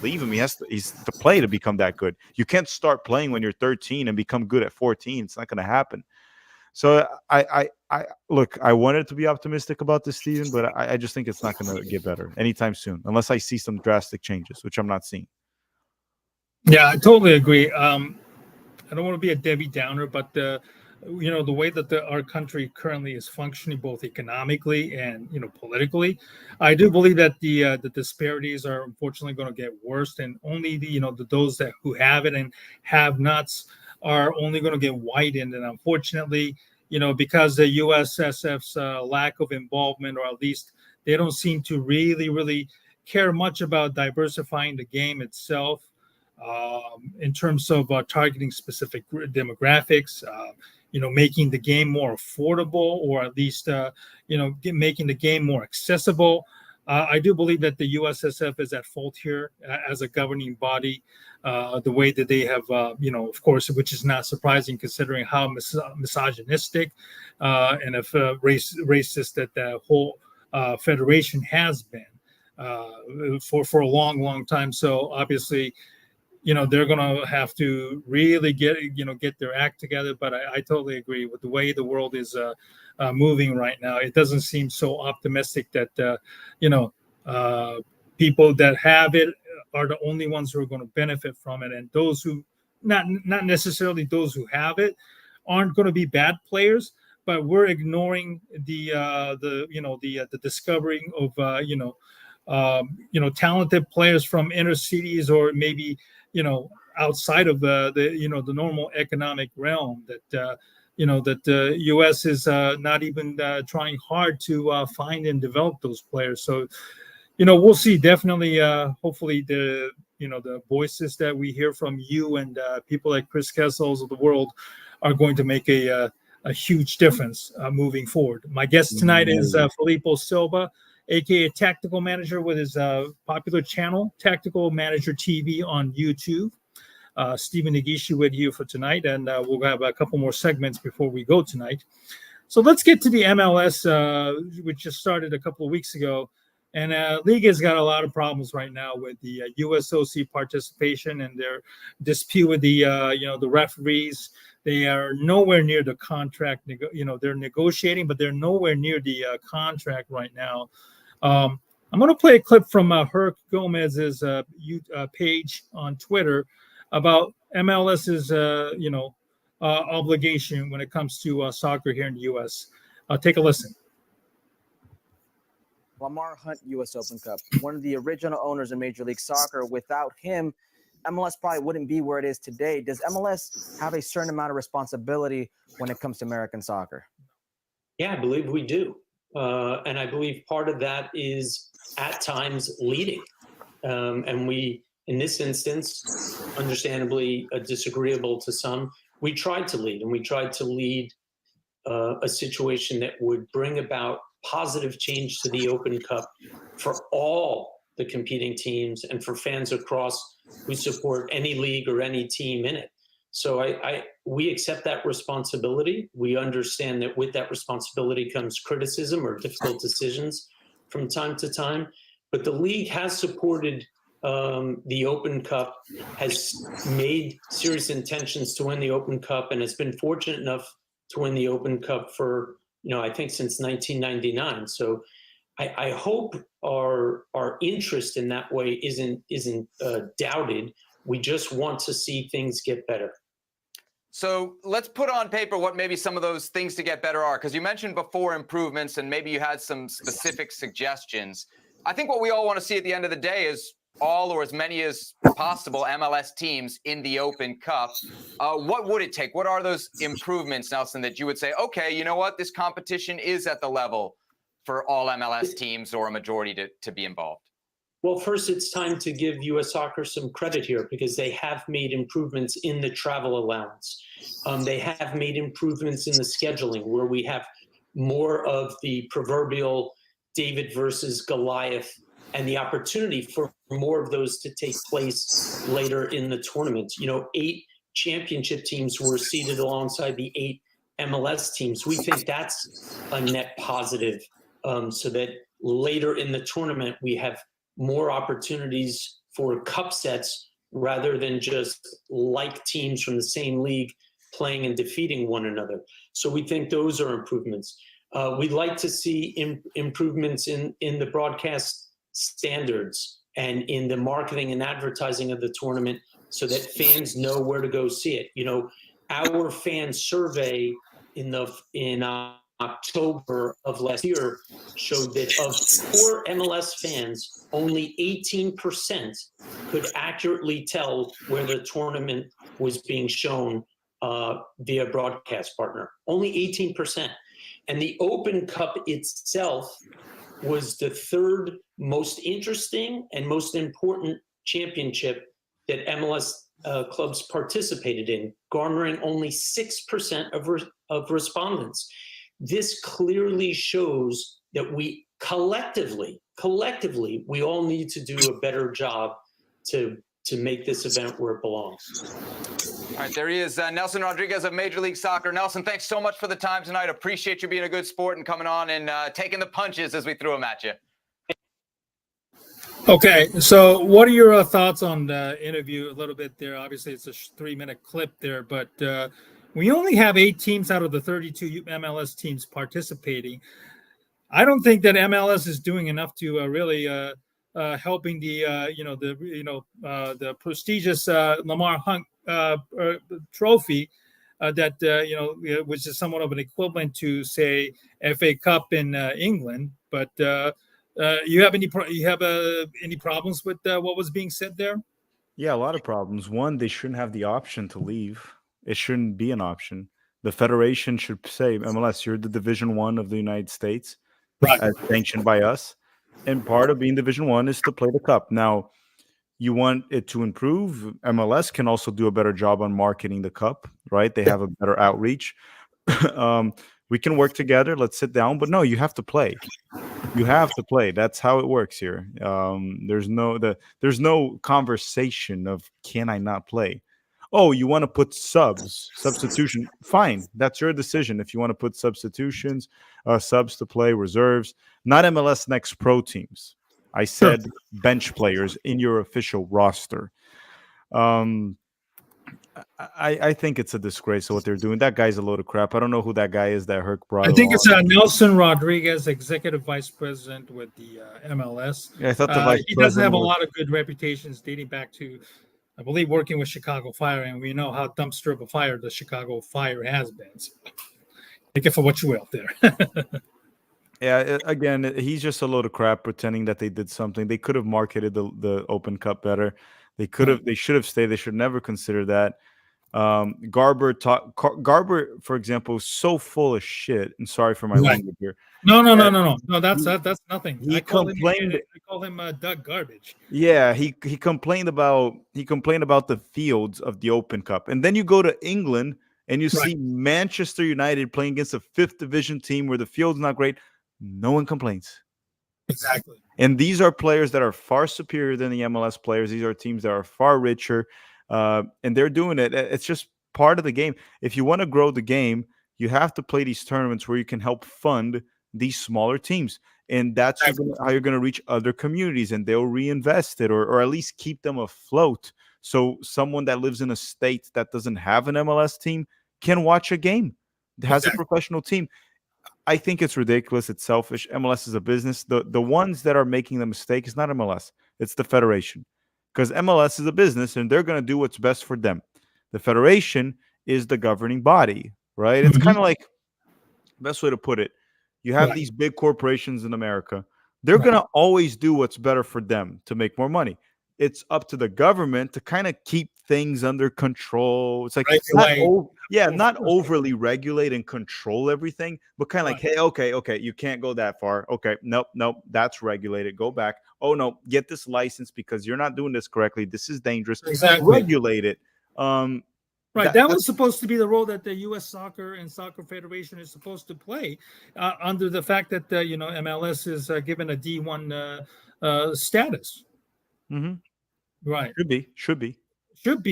leave him. He's to play to become that good. You can't start playing when you're 13 and become good at 14. It's not going to happen. So I look, I wanted to be optimistic about this season, but I just think it's not going to get better anytime soon, unless I see some drastic changes, which I'm not seeing. Yeah, I totally agree. I don't want to be a Debbie Downer, but the way that our country currently is functioning, both economically and politically, I do believe that the disparities are unfortunately going to get worse, and only those that who have it and have nots are only going to get widened. And unfortunately, because the USSF's lack of involvement, or at least they don't seem to really care much about diversifying the game itself, in terms of targeting specific demographics, making the game more affordable, or at least making the game more accessible. I do believe that the USSF is at fault here as a governing body. The way that they have, of course, which is not surprising considering how misogynistic and if racist that the whole federation has been for a long time. So obviously, they're going to have to really get their act together. But I totally agree with the way the world is moving right now. It doesn't seem so optimistic that people that have it are the only ones who are going to benefit from it, and those who not necessarily those who have it aren't going to be bad players. But we're ignoring the discovering of talented players from inner cities, or maybe outside of the normal economic realm, that that the U.S. is not even trying hard to find and develop those players. So we'll see. Definitely, hopefully the the voices that we hear from you and people like Chris Kessels of the world are going to make a huge difference moving forward. My guest tonight is Fillipo Silva, aka Tactical Manager, with his popular channel, Tactical Manager TV on YouTube. Stephen Negishi with you for tonight, and we'll have a couple more segments before we go tonight. So let's get to the MLS, which just started a couple of weeks ago. And League has got a lot of problems right now with the USOC participation and their dispute with the the referees. They are nowhere near the contract. They're negotiating, but they're nowhere near the contract right now. I'm going to play a clip from Herc Gomez's page on Twitter about MLS's obligation when it comes to soccer here in the U.S. Take a listen. Lamar Hunt U.S. Open Cup, one of the original owners of Major League Soccer. Without him, MLS probably wouldn't be where it is today. Does MLS have a certain amount of responsibility when it comes to American soccer? Yeah, I believe we do. And I believe part of that is at times leading. And we, in this instance, understandably disagreeable to some, we tried to lead. And we tried to lead a situation that would bring about positive change to the Open Cup for all the competing teams and for fans across who support any league or any team in it. So we accept that responsibility. We understand that with that responsibility comes criticism or difficult decisions from time to time. But the league has supported the Open Cup, has made serious intentions to win the Open Cup, and has been fortunate enough to win the Open Cup for, I think since 1999. So I hope our interest in that way isn't doubted. We just want to see things get better. So let's put on paper what maybe some of those things to get better are, because you mentioned before improvements and maybe you had some specific suggestions. I think what we all want to see at the end of the day is all or as many as possible MLS teams in the Open Cup. What would it take? What are those improvements, Nelson, that you would say, okay, you know what, this competition is at the level for all MLS teams or a majority to be involved? Well, first, it's time to give U.S. Soccer some credit here because they have made improvements in the travel allowance. They have made improvements in the scheduling where we have more of the proverbial David versus Goliath and the opportunity for more of those to take place later in the tournament. 8 championship teams were seated alongside the 8 MLS teams. We think that's a net positive, so that later in the tournament we have more opportunities for cup sets rather than just like teams from the same league playing and defeating one another. So we think those are improvements. We'd like to see improvements in the broadcast standards and in the marketing and advertising of the tournament so that fans know where to go see it. Our fan survey in October of last year showed that of core MLS fans, only 18% could accurately tell where the tournament was being shown via broadcast partner. Only 18%. And the Open Cup itself was the third most interesting and most important championship that MLS clubs participated in, garnering only 6% of respondents. This clearly shows that we collectively, we all need to do a better job to make this event where it belongs. All right, there he is, Nelson Rodriguez of Major League Soccer. Nelson, thanks so much for the time tonight. Appreciate you being a good sport and coming on and taking the punches as we threw them at you. Okay, so what are your thoughts on the interview a little bit there? Obviously, it's a 3-minute clip there, but we only have 8 teams out of the 32 MLS teams participating. I don't think that MLS is doing enough to really helping the prestigious Lamar Hunt trophy that which is somewhat of an equivalent to, say, FA Cup in England. But you have any problems with what was being said there? Yeah, a lot of problems. One, they shouldn't have the option to leave. It shouldn't be an option. The federation should say, MLS, you're the Division I of the United States, right, as sanctioned by us. And part of being Division I is to play the cup. Now, you want it to improve. MLS can also do a better job on marketing the cup, right? They have a better outreach. We can work together. Let's sit down. But no, you have to play. You have to play. That's how it works here. There's no conversation of can I not play. Oh, you want to put substitution? Fine, that's your decision. If you want to put substitutions, subs to play, reserves, not MLS Next Pro teams. I said bench players in your official roster. I think it's a disgrace of what they're doing. That guy's a load of crap. I don't know who that guy is that Herc brought. I think it's Nelson Rodriguez, executive vice president with the MLS. Yeah, I thought the vice he doesn't have a lot of good reputations dating back to, I believe, working with Chicago Fire, and we know how dumpster of a fire the Chicago Fire has been. So take it for what you will there. Yeah, again, he's just a load of crap pretending that they did something. They could have marketed the Open Cup better. They should have stayed. They should never consider that. Garber, for example, is so full of shit. And sorry for my language here. No. That's nothing. I call him Doug Garbage. Yeah, he complained about the fields of the Open Cup, and then you go to England and you see Manchester United playing against a 5th division team where the field's not great. No one complains. Exactly. And these are players that are far superior than the MLS players. These are teams that are far richer, and they're doing it. It's just part of the game. If you want to grow the game, you have to play these tournaments where you can help fund these smaller teams. And that's how you're going to reach other communities, and they'll reinvest it or at least keep them afloat. So someone that lives in a state that doesn't have an MLS team can watch a game, has a professional team. I think it's ridiculous. It's selfish. MLS is a business. The ones that are making the mistake is not MLS. It's the federation, because MLS is a business and they're going to do what's best for them. The federation is the governing body, right? It's kind of like, best way to put it, you have these big corporations in America. They're going to always do what's better for them to make more money. it's up to the government to kind of keep things under control. It's like Regulate. not overly regulate and control everything, but kind of like, hey, okay, you can't go that far. Okay, nope, that's regulated. Go back. Oh no, get this license because you're not doing this correctly. This is dangerous. Exactly. Regulate it. Right, that was supposed to be the role that the U.S. Soccer and Soccer Federation is supposed to play, under the fact that MLS is given a D1 status. Mm-hmm. Right, should be,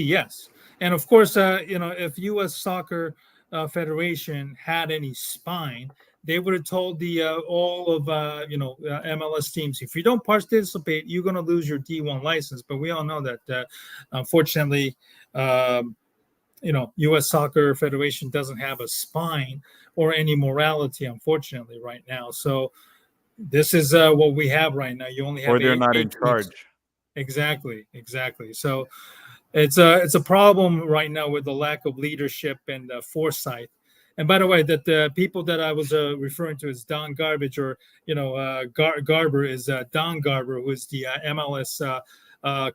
yes, and of course, if U.S. Soccer Federation had any spine, they would have told the all of MLS teams, if you don't participate, you're going to lose your D1 license. But we all know that, unfortunately. U.S. Soccer Federation doesn't have a spine or any morality, unfortunately, right now. So this is what we have right now. You only have, or they're not in charge. Exactly. So it's a problem right now with the lack of leadership and foresight. And by the way, that the people that I was referring to as Don Garbage, or Garber, is Don Garber, who is the MLS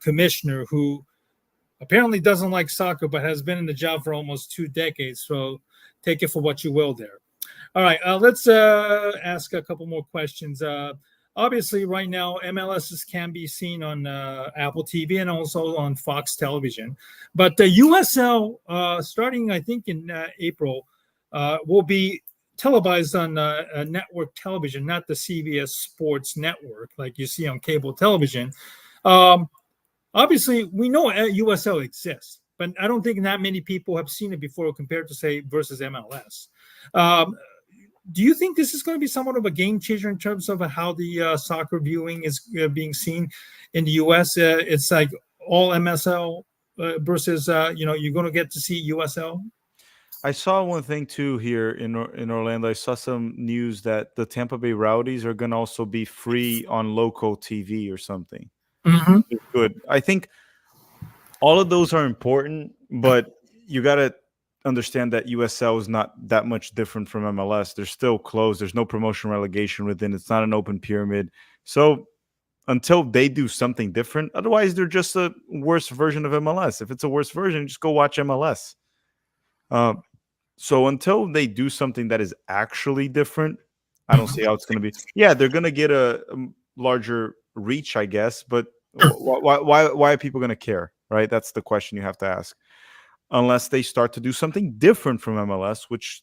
commissioner, who apparently doesn't like soccer, but has been in the job for almost 2 decades. So take it for what you will there. All right, let's ask a couple more questions. Obviously, right now, MLSs can be seen on Apple TV and also on Fox Television. But the USL, starting, I think, in April, will be televised on network television, not the CBS Sports Network like you see on cable television. Obviously, we know USL exists, but I don't think that many people have seen it before compared to, say, versus MLS. Do you think this is going to be somewhat of a game changer in terms of how the soccer viewing is being seen in the U.S.? It's like all MSL versus, you're going to get to see USL? I saw one thing, too, here in Orlando. I saw some news that the Tampa Bay Rowdies are going to also be free on local TV or something. Mm-hmm. Good. I think all of those are important, but you got to understand that USL is not that much different from MLS. They're still closed. There's no promotion relegation within. It's not an open pyramid. So until they do something different, otherwise they're just a worse version of MLS. If it's a worse version, just go watch MLS. So until they do something that is actually different, I don't see how it's going to be. Yeah, they're going to get a larger reach, I guess, but why are people going to care, right? That's the question you have to ask. Unless they start to do something different from MLS, which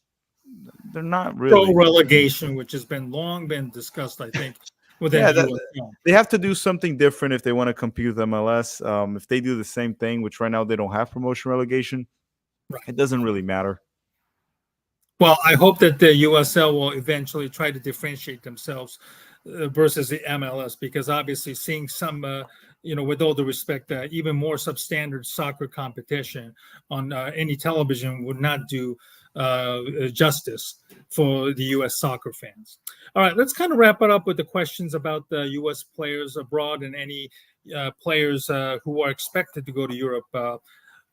they're not really. Pro relegation, which has long been discussed, I think, within the USL. They have to do something different if they want to compete with MLS. If they do the same thing, which right now they don't have promotion relegation, it doesn't really matter. Well, I hope that the USL will eventually try to differentiate themselves versus the MLS, because obviously seeing some, with all the respect, even more substandard soccer competition on any television would not do justice for the U.S. soccer fans. All right, let's kind of wrap it up with the questions about the U.S. players abroad and any players who are expected to go to Europe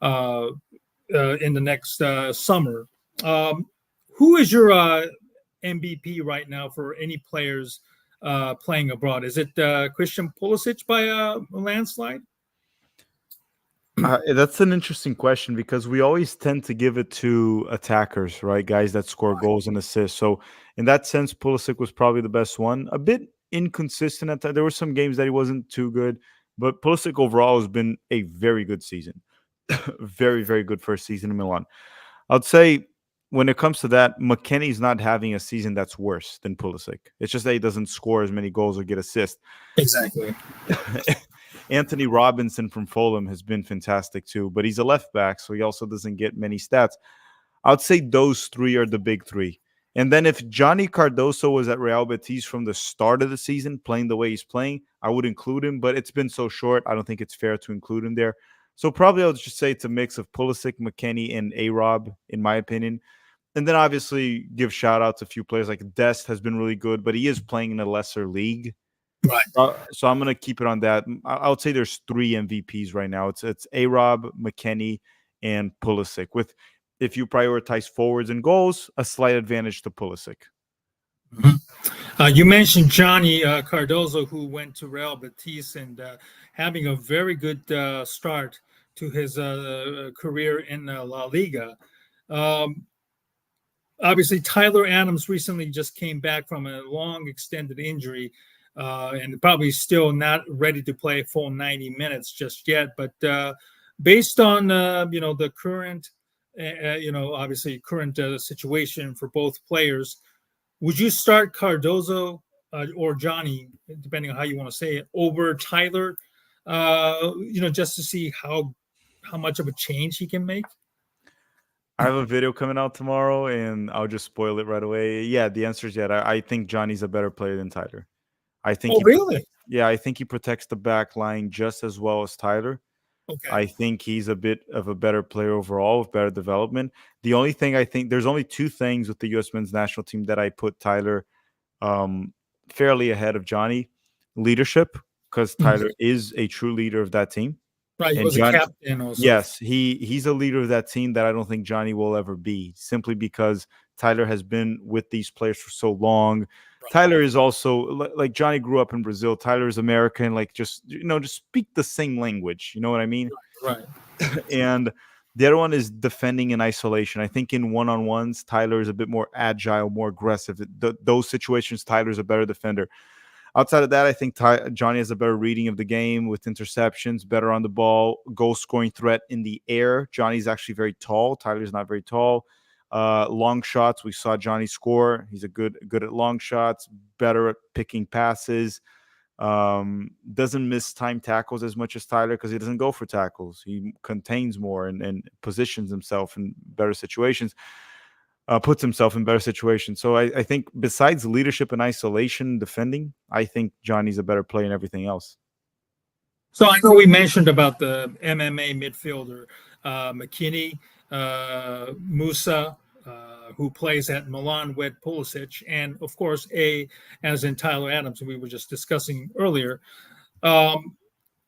in the next summer. Who is your MVP right now for any players playing abroad? Is it Christian Pulisic by a landslide? That's an interesting question, because we always tend to give it to attackers, right? Guys that score goals and assists. So in that sense, Pulisic was probably the best one. A bit inconsistent at that. There were some games that he wasn't too good, but Pulisic overall has been a very good season. Very, very good first season in Milan. I'd say when it comes to that, McKennie's not having a season that's worse than Pulisic. It's just that he doesn't score as many goals or get assists. Exactly. Anthony Robinson from Fulham has been fantastic too, but he's a left back, so he also doesn't get many stats. I'd say those three are the big three. And then if Johnny Cardoso was at Real Betis from the start of the season, playing the way he's playing, I would include him, but it's been so short, I don't think it's fair to include him there. So probably I'll just say it's a mix of Pulisic, McKennie, and A-Rob, in my opinion. And then obviously give shout-out to a few players. Like Dest has been really good, but he is playing in a lesser league. Right. So I'm going to keep it on that. I would say there's 3 MVPs right now. It's A-Rob, McKennie, and Pulisic. With, if you prioritize forwards and goals, a slight advantage to Pulisic. Mm-hmm. You mentioned Johnny Cardozo, who went to Real Betis and having a very good start to his career in La Liga. Um, Obviously, Tyler Adams recently just came back from a long extended injury and probably still not ready to play a full 90 minutes just yet. But based on, the current, obviously current situation for both players, would you start Cardozo or Johnny, depending on how you want to say it, over Tyler, just to see how much of a change he can make? I have a video coming out tomorrow, and I'll just spoil it right away. Yeah, the answer is yeah. I think Johnny's a better player than Tyler. I think Oh, really? Yeah, I think he protects the back line just as well as Tyler. Okay. I think he's a bit of a better player overall with better development. The only thing I think there's only two things with the U.S. men's national team that I put Tyler fairly ahead of Johnny: leadership, because Tyler is a true leader of that team, Right, he and was a Johnny. captain also. Yes, he's a leader of that team that I don't think Johnny will ever be, simply because Tyler has been with these players for so long. Right. Tyler is also like Johnny grew up in Brazil. Tyler is American, like just speak the same language. You know what I mean? Right. And the other one is defending in isolation. I think in one-on-ones, Tyler is a bit more agile, more aggressive. Those situations, Tyler's a better defender. Outside of that, I think Johnny has a better reading of the game with interceptions, better on the ball, goal scoring threat in the air. Johnny's actually very tall. Tyler's not very tall. Long shots, we saw Johnny score. He's good at long shots, better at picking passes. Doesn't miss time tackles as much as Tyler because he doesn't go for tackles. He contains more and positions himself in better situations. Puts himself in better situations. So I think besides leadership and isolation defending, I think Johnny's a better player in everything else. So I know we mentioned about the MMA midfielder, McKinney, Musa, who plays at Milan with Pulisic, and of course, as in Tyler Adams, we were just discussing earlier.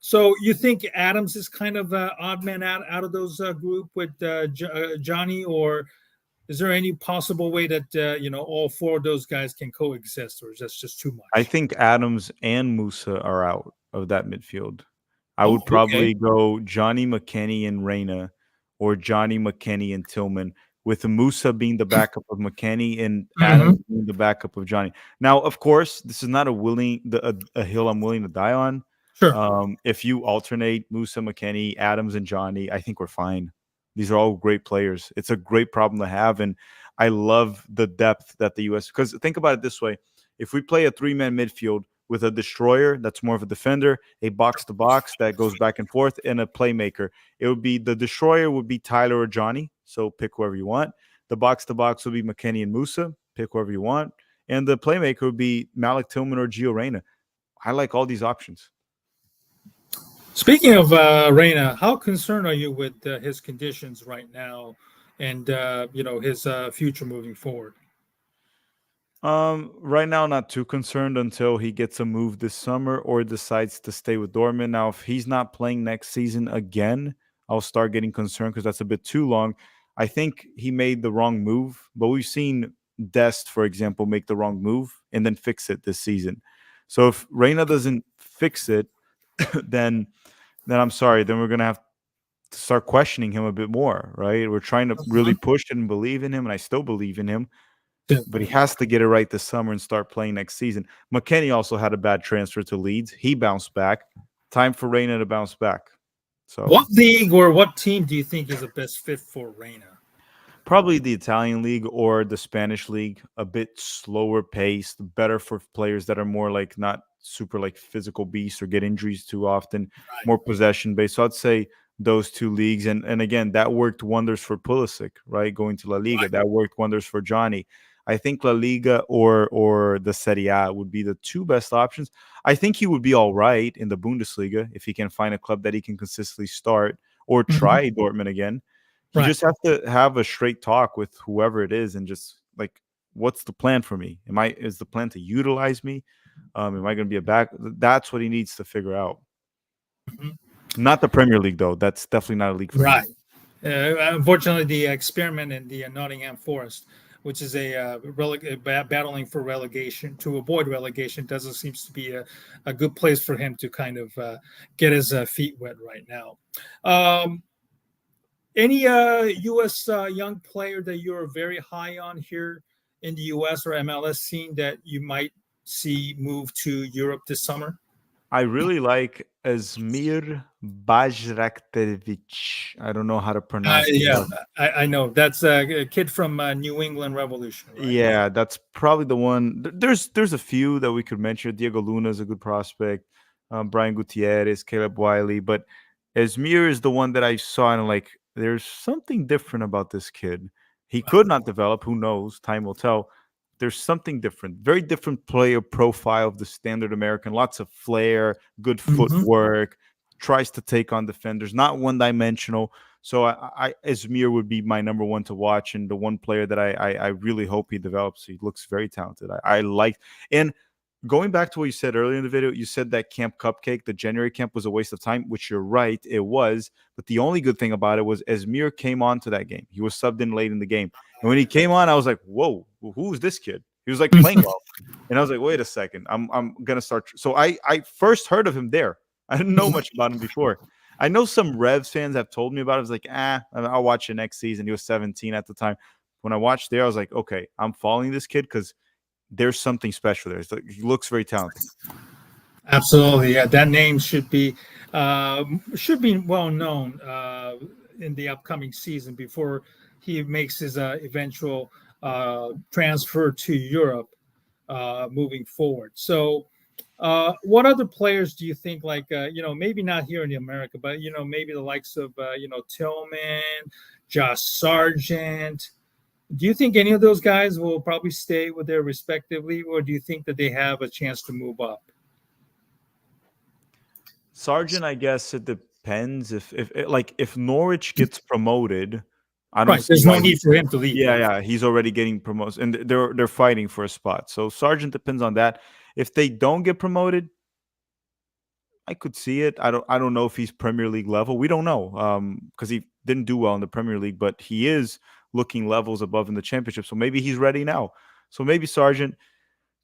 So you think Adams is kind of odd man out of those group with Johnny, or is there any possible way that all four of those guys can coexist, or is that just too much? I think Adams and Musa are out of that midfield. I would probably go Johnny, McKinney, and Reyna, or Johnny, McKinney, and Tillman, with Musa being the backup of McKinney and Adams being the backup of Johnny. Now, of course, this is not a hill I'm willing to die on. Sure. If you alternate Musa, McKinney, Adams, and Johnny, I think we're fine. These are all great players. It's a great problem to have, and I love the depth that the U.S. Because think about it this way: if we play a three-man midfield with a destroyer that's more of a defender, a box-to-box that goes back and forth, and a playmaker, it would be the destroyer would be Tyler or Johnny. So pick whoever you want. The box-to-box would be McKinney and Musa. Pick whoever you want, and the playmaker would be Malik Tillman or Gio Reyna. I like all these options. Speaking of Reyna, how concerned are you with his conditions right now, and his future moving forward? Right now, not too concerned until he gets a move this summer or decides to stay with Dortmund. Now, if he's not playing next season again, I'll start getting concerned because that's a bit too long. I think he made the wrong move, but we've seen Dest, for example, make the wrong move and then fix it this season. So if Reyna doesn't fix it, then I'm sorry, then we're going to have to start questioning him a bit more, right? We're trying to really push and believe in him, and I still believe in him. But he has to get it right this summer and start playing next season. McKinney also had a bad transfer to Leeds. He bounced back. Time for Reyna to bounce back. So, what league or what team do you think is the best fit for Reyna? Probably the Italian league or the Spanish league. A bit slower paced, better for players that are more like not super like physical beasts or get injuries too often, more possession based. So I'd say those two leagues. And again, that worked wonders for Pulisic, right? Going to La Liga. That worked wonders for Johnny. I think La Liga or the Serie A would be the two best options. I think he would be all right in the Bundesliga if he can find a club that he can consistently start or try Dortmund again. You just have to have a straight talk with whoever it is and just like, what's the plan for me? Is the plan to utilize me? Am I going to be a back? That's what he needs to figure out. Not the Premier League, though. That's definitely not a league for him. Unfortunately, the experiment in the Nottingham Forest which is battling for relegation to avoid relegation. Doesn't seem to be a good place for him to kind of get his feet wet right now. Any U.S. Young player that you're very high on here in the U.S. or MLS scene that you might see move to Europe this summer? I really like Asmir Bajraktovic. I don't know how to pronounce it. Yeah, I know. That's a kid from New England Revolution, right? Yeah, that's probably the one. There's a few that we could mention. Diego Luna is a good prospect. Brian Gutierrez, Caleb Wiley, but Asmir is the one that I saw and like, there's something different about this kid. He could not develop. Who knows? Time will tell. There's something different. Very different player profile of the standard American. Lots of flair, good footwork. Tries to take on defenders. Not one dimensional. So Asmir would be my number one to watch, and the one player that I really hope he develops. He looks very talented. I like. And going back to what you said earlier in the video, you said that Camp Cupcake, the January camp, was a waste of time, which you're right, it was. But the only good thing about it was Asmir came on to that game. He was subbed in late in the game. And when he came on, I was like, whoa, who's this kid? He was like playing well. And I was like, wait a second, I'm going to start. So I first heard of him there. I didn't know much about him before. I know some Revs fans have told me about it. I was like, I'll watch it next season. He was 17 at the time. When I watched there, I was like, okay, I'm following this kid because there's something special there. He looks very talented. Absolutely, yeah. That name should be well known in the upcoming season before he makes his eventual transfer to Europe moving forward. So, what other players do you think, like maybe not here in America, but maybe the likes of Tillman, Josh Sargent? Do you think any of those guys will probably stay with their respective league, or do you think that they have a chance to move up? Sargent, I guess it depends. If Norwich gets promoted, I don't. Right, there's no need for him to leave. Yeah, he's already getting promoted, and they're fighting for a spot. So Sargent depends on that. If they don't get promoted, I could see it. I don't know if he's Premier League level. We don't know because he didn't do well in the Premier League, but he is looking levels above in the Championship. So maybe he's ready now. So maybe Sargent.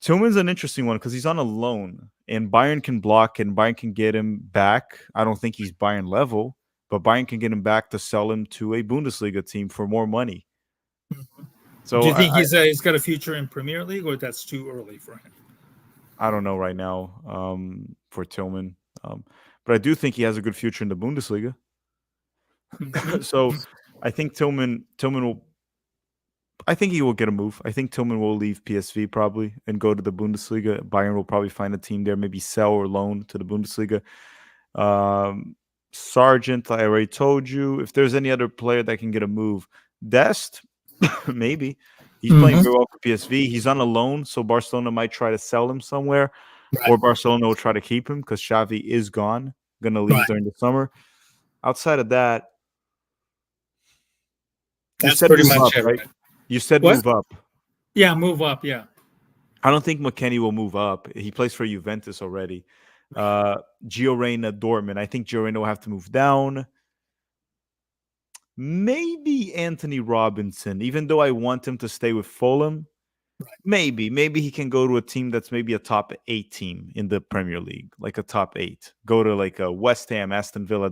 Tillman's an interesting one because he's on a loan, and Bayern can block and Bayern can get him back. I don't think he's Bayern level, but Bayern can get him back to sell him to a Bundesliga team for more money. So do you think he's got a future in Premier League, or that's too early for him? I don't know right now for Tillman. But I do think he has a good future in the Bundesliga. So I think Tillman will. I think he will get a move. I think Tillman will leave PSV probably and go to the Bundesliga. Bayern will probably find a team there, maybe sell or loan to the Bundesliga. Sargent, I already told you. If there's any other player that can get a move, Dest, maybe. He's playing very well for PSV. He's on a loan, so Barcelona might try to sell him somewhere. Right. Or Barcelona will try to keep him because Xavi is gone, going to leave during the summer. Outside of that, that's pretty much it, right? You said what? Move up. Yeah, move up, yeah. I don't think McKennie will move up. He plays for Juventus already. Gio Reyna, Dortmund. I think Gio Reyna will have to move down. Maybe Anthony Robinson, even though I want him to stay with Fulham. Right. Maybe he can go to a team that's maybe a top 8 team in the Premier League, like a top 8. Go to like a West Ham, Aston Villa.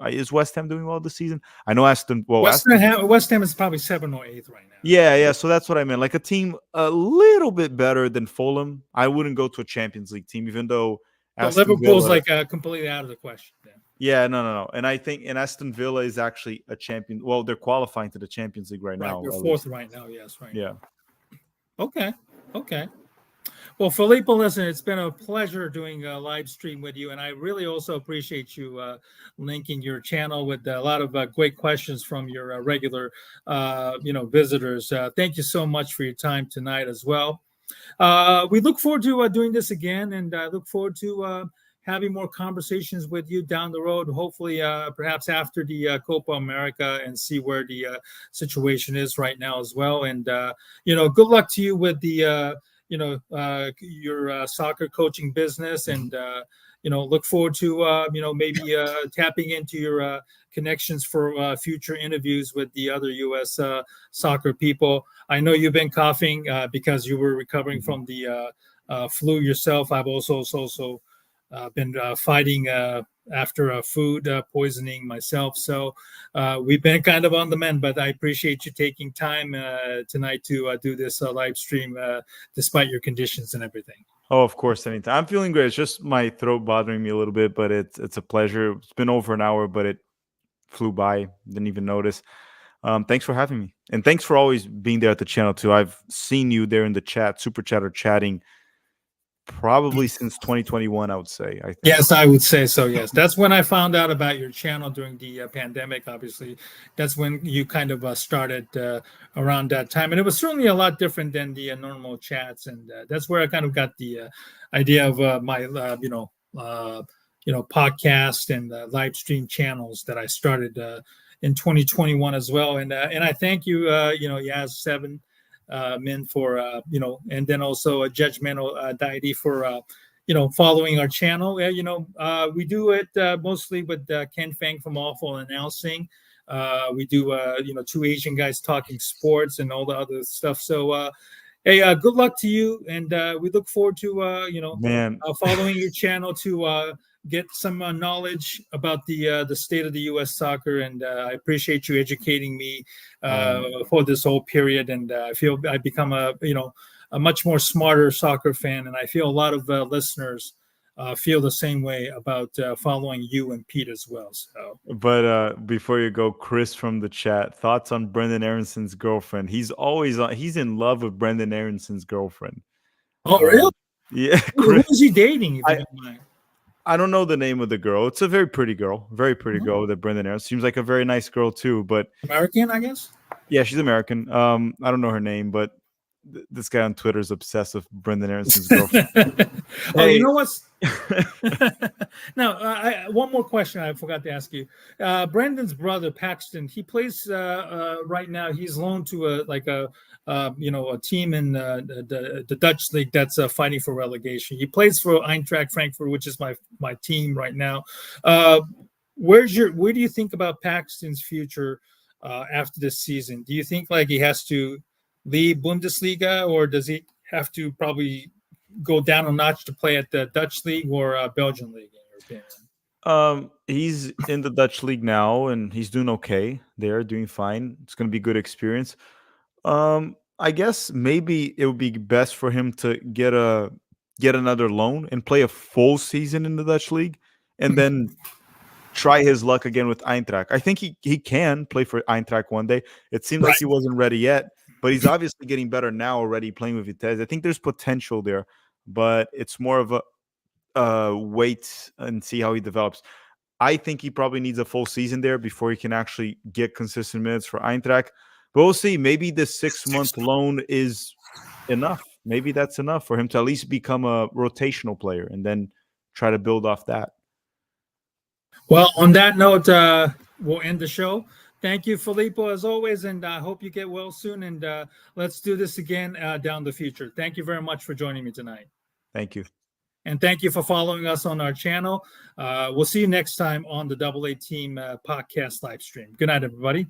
Is West Ham doing well this season? I know West Ham is probably 7th or 8th right now. Yeah. So that's what I meant. Like a team a little bit better than Fulham. I wouldn't go to a Champions League team, even though Liverpool's Villa, like completely out of the question. Then. Yeah, no. And I think Aston Villa is actually a champion. Well, they're qualifying to the Champions League right now. They're 4th right now. Yes, right. Yeah. Okay. Well, Fillipo, listen, it's been a pleasure doing a live stream with you, and I really also appreciate you linking your channel with a lot of great questions from your regular, visitors. Thank you so much for your time tonight as well. We look forward to doing this again, and I look forward to having more conversations with you down the road, hopefully perhaps after the Copa America, and see where the situation is right now as well. And, good luck to you with the your soccer coaching business, and look forward to maybe tapping into your connections for future interviews with the other U.S. Soccer people. I know you've been coughing because you were recovering from the flu yourself. I've also been fighting after food poisoning myself. So we've been kind of on the mend, but I appreciate you taking time tonight to do this live stream despite your conditions and everything. Oh, of course, anytime. I'm feeling great. It's just my throat bothering me a little bit, but it's a pleasure. It's been over an hour, but it flew by. Didn't even notice. Thanks for having me. And thanks for always being there at the channel too. I've seen you there in the chat, super chatter chatting probably since 2021, I would say. I think. Yes, I would say so. Yes, that's when I found out about your channel during the pandemic. Obviously, that's when you kind of started around that time, and it was certainly a lot different than the normal chats. And that's where I kind of got the idea of my podcast and live stream channels that I started in 2021 as well. And I thank you, Yaz7. Men for and then also a judgmental deity for following our channel. We do it mostly with Ken Fang from Awful announcing. We do two Asian guys talking sports and all the other stuff. So hey, good luck to you, and we look forward to following your channel to get some knowledge about the state of the U.S. soccer, and I appreciate you educating me for this whole period. And I feel I've become a much more smarter soccer fan, and I feel a lot of listeners feel the same way about following you and Pete as well. So, but before you go, Chris from the chat, thoughts on Brendan Aronson's girlfriend? He's in love with Brendan Aronson's girlfriend. Oh, really? Yeah. Who is he dating? If you don't mind? I don't know the name of the girl. It's a very pretty girl that Brendan Aronson seems like a very nice girl too. But American, I guess. Yeah, she's American. I don't know her name, but this guy on Twitter is obsessed with Brendan Aronson's girlfriend. Oh, you know what's? Now, one more question I forgot to ask you. Brendan's brother Paxton, he plays right now. He's loaned to a team in the Dutch league that's fighting for relegation. He plays for Eintracht Frankfurt, which is my team right now. Where do you think about Paxton's future after this season? Do you think like he has to leave Bundesliga, or does he have to probably go down a notch to play at the Dutch league or Belgian league, in your opinion? He's in the Dutch league now, and he's doing okay. They're doing fine. It's going to be a good experience. I guess maybe it would be best for him to get another loan and play a full season in the Dutch league, and then try his luck again with Eintracht. I think he can play for Eintracht one day. It seemed like he wasn't ready yet, but he's obviously getting better now already playing with Vitesse. I think there's potential there, but it's more of a wait and see how he develops. I think he probably needs a full season there before he can actually get consistent minutes for Eintracht. But we'll see. Maybe the 6-month loan is enough. Maybe that's enough for him to at least become a rotational player and then try to build off that. Well, on that note, we'll end the show. Thank you, Fillipo, as always, and I hope you get well soon. And let's do this again down the future. Thank you very much for joining me tonight. Thank you. And thank you for following us on our channel. We'll see you next time on the AA Team podcast live stream. Good night, everybody.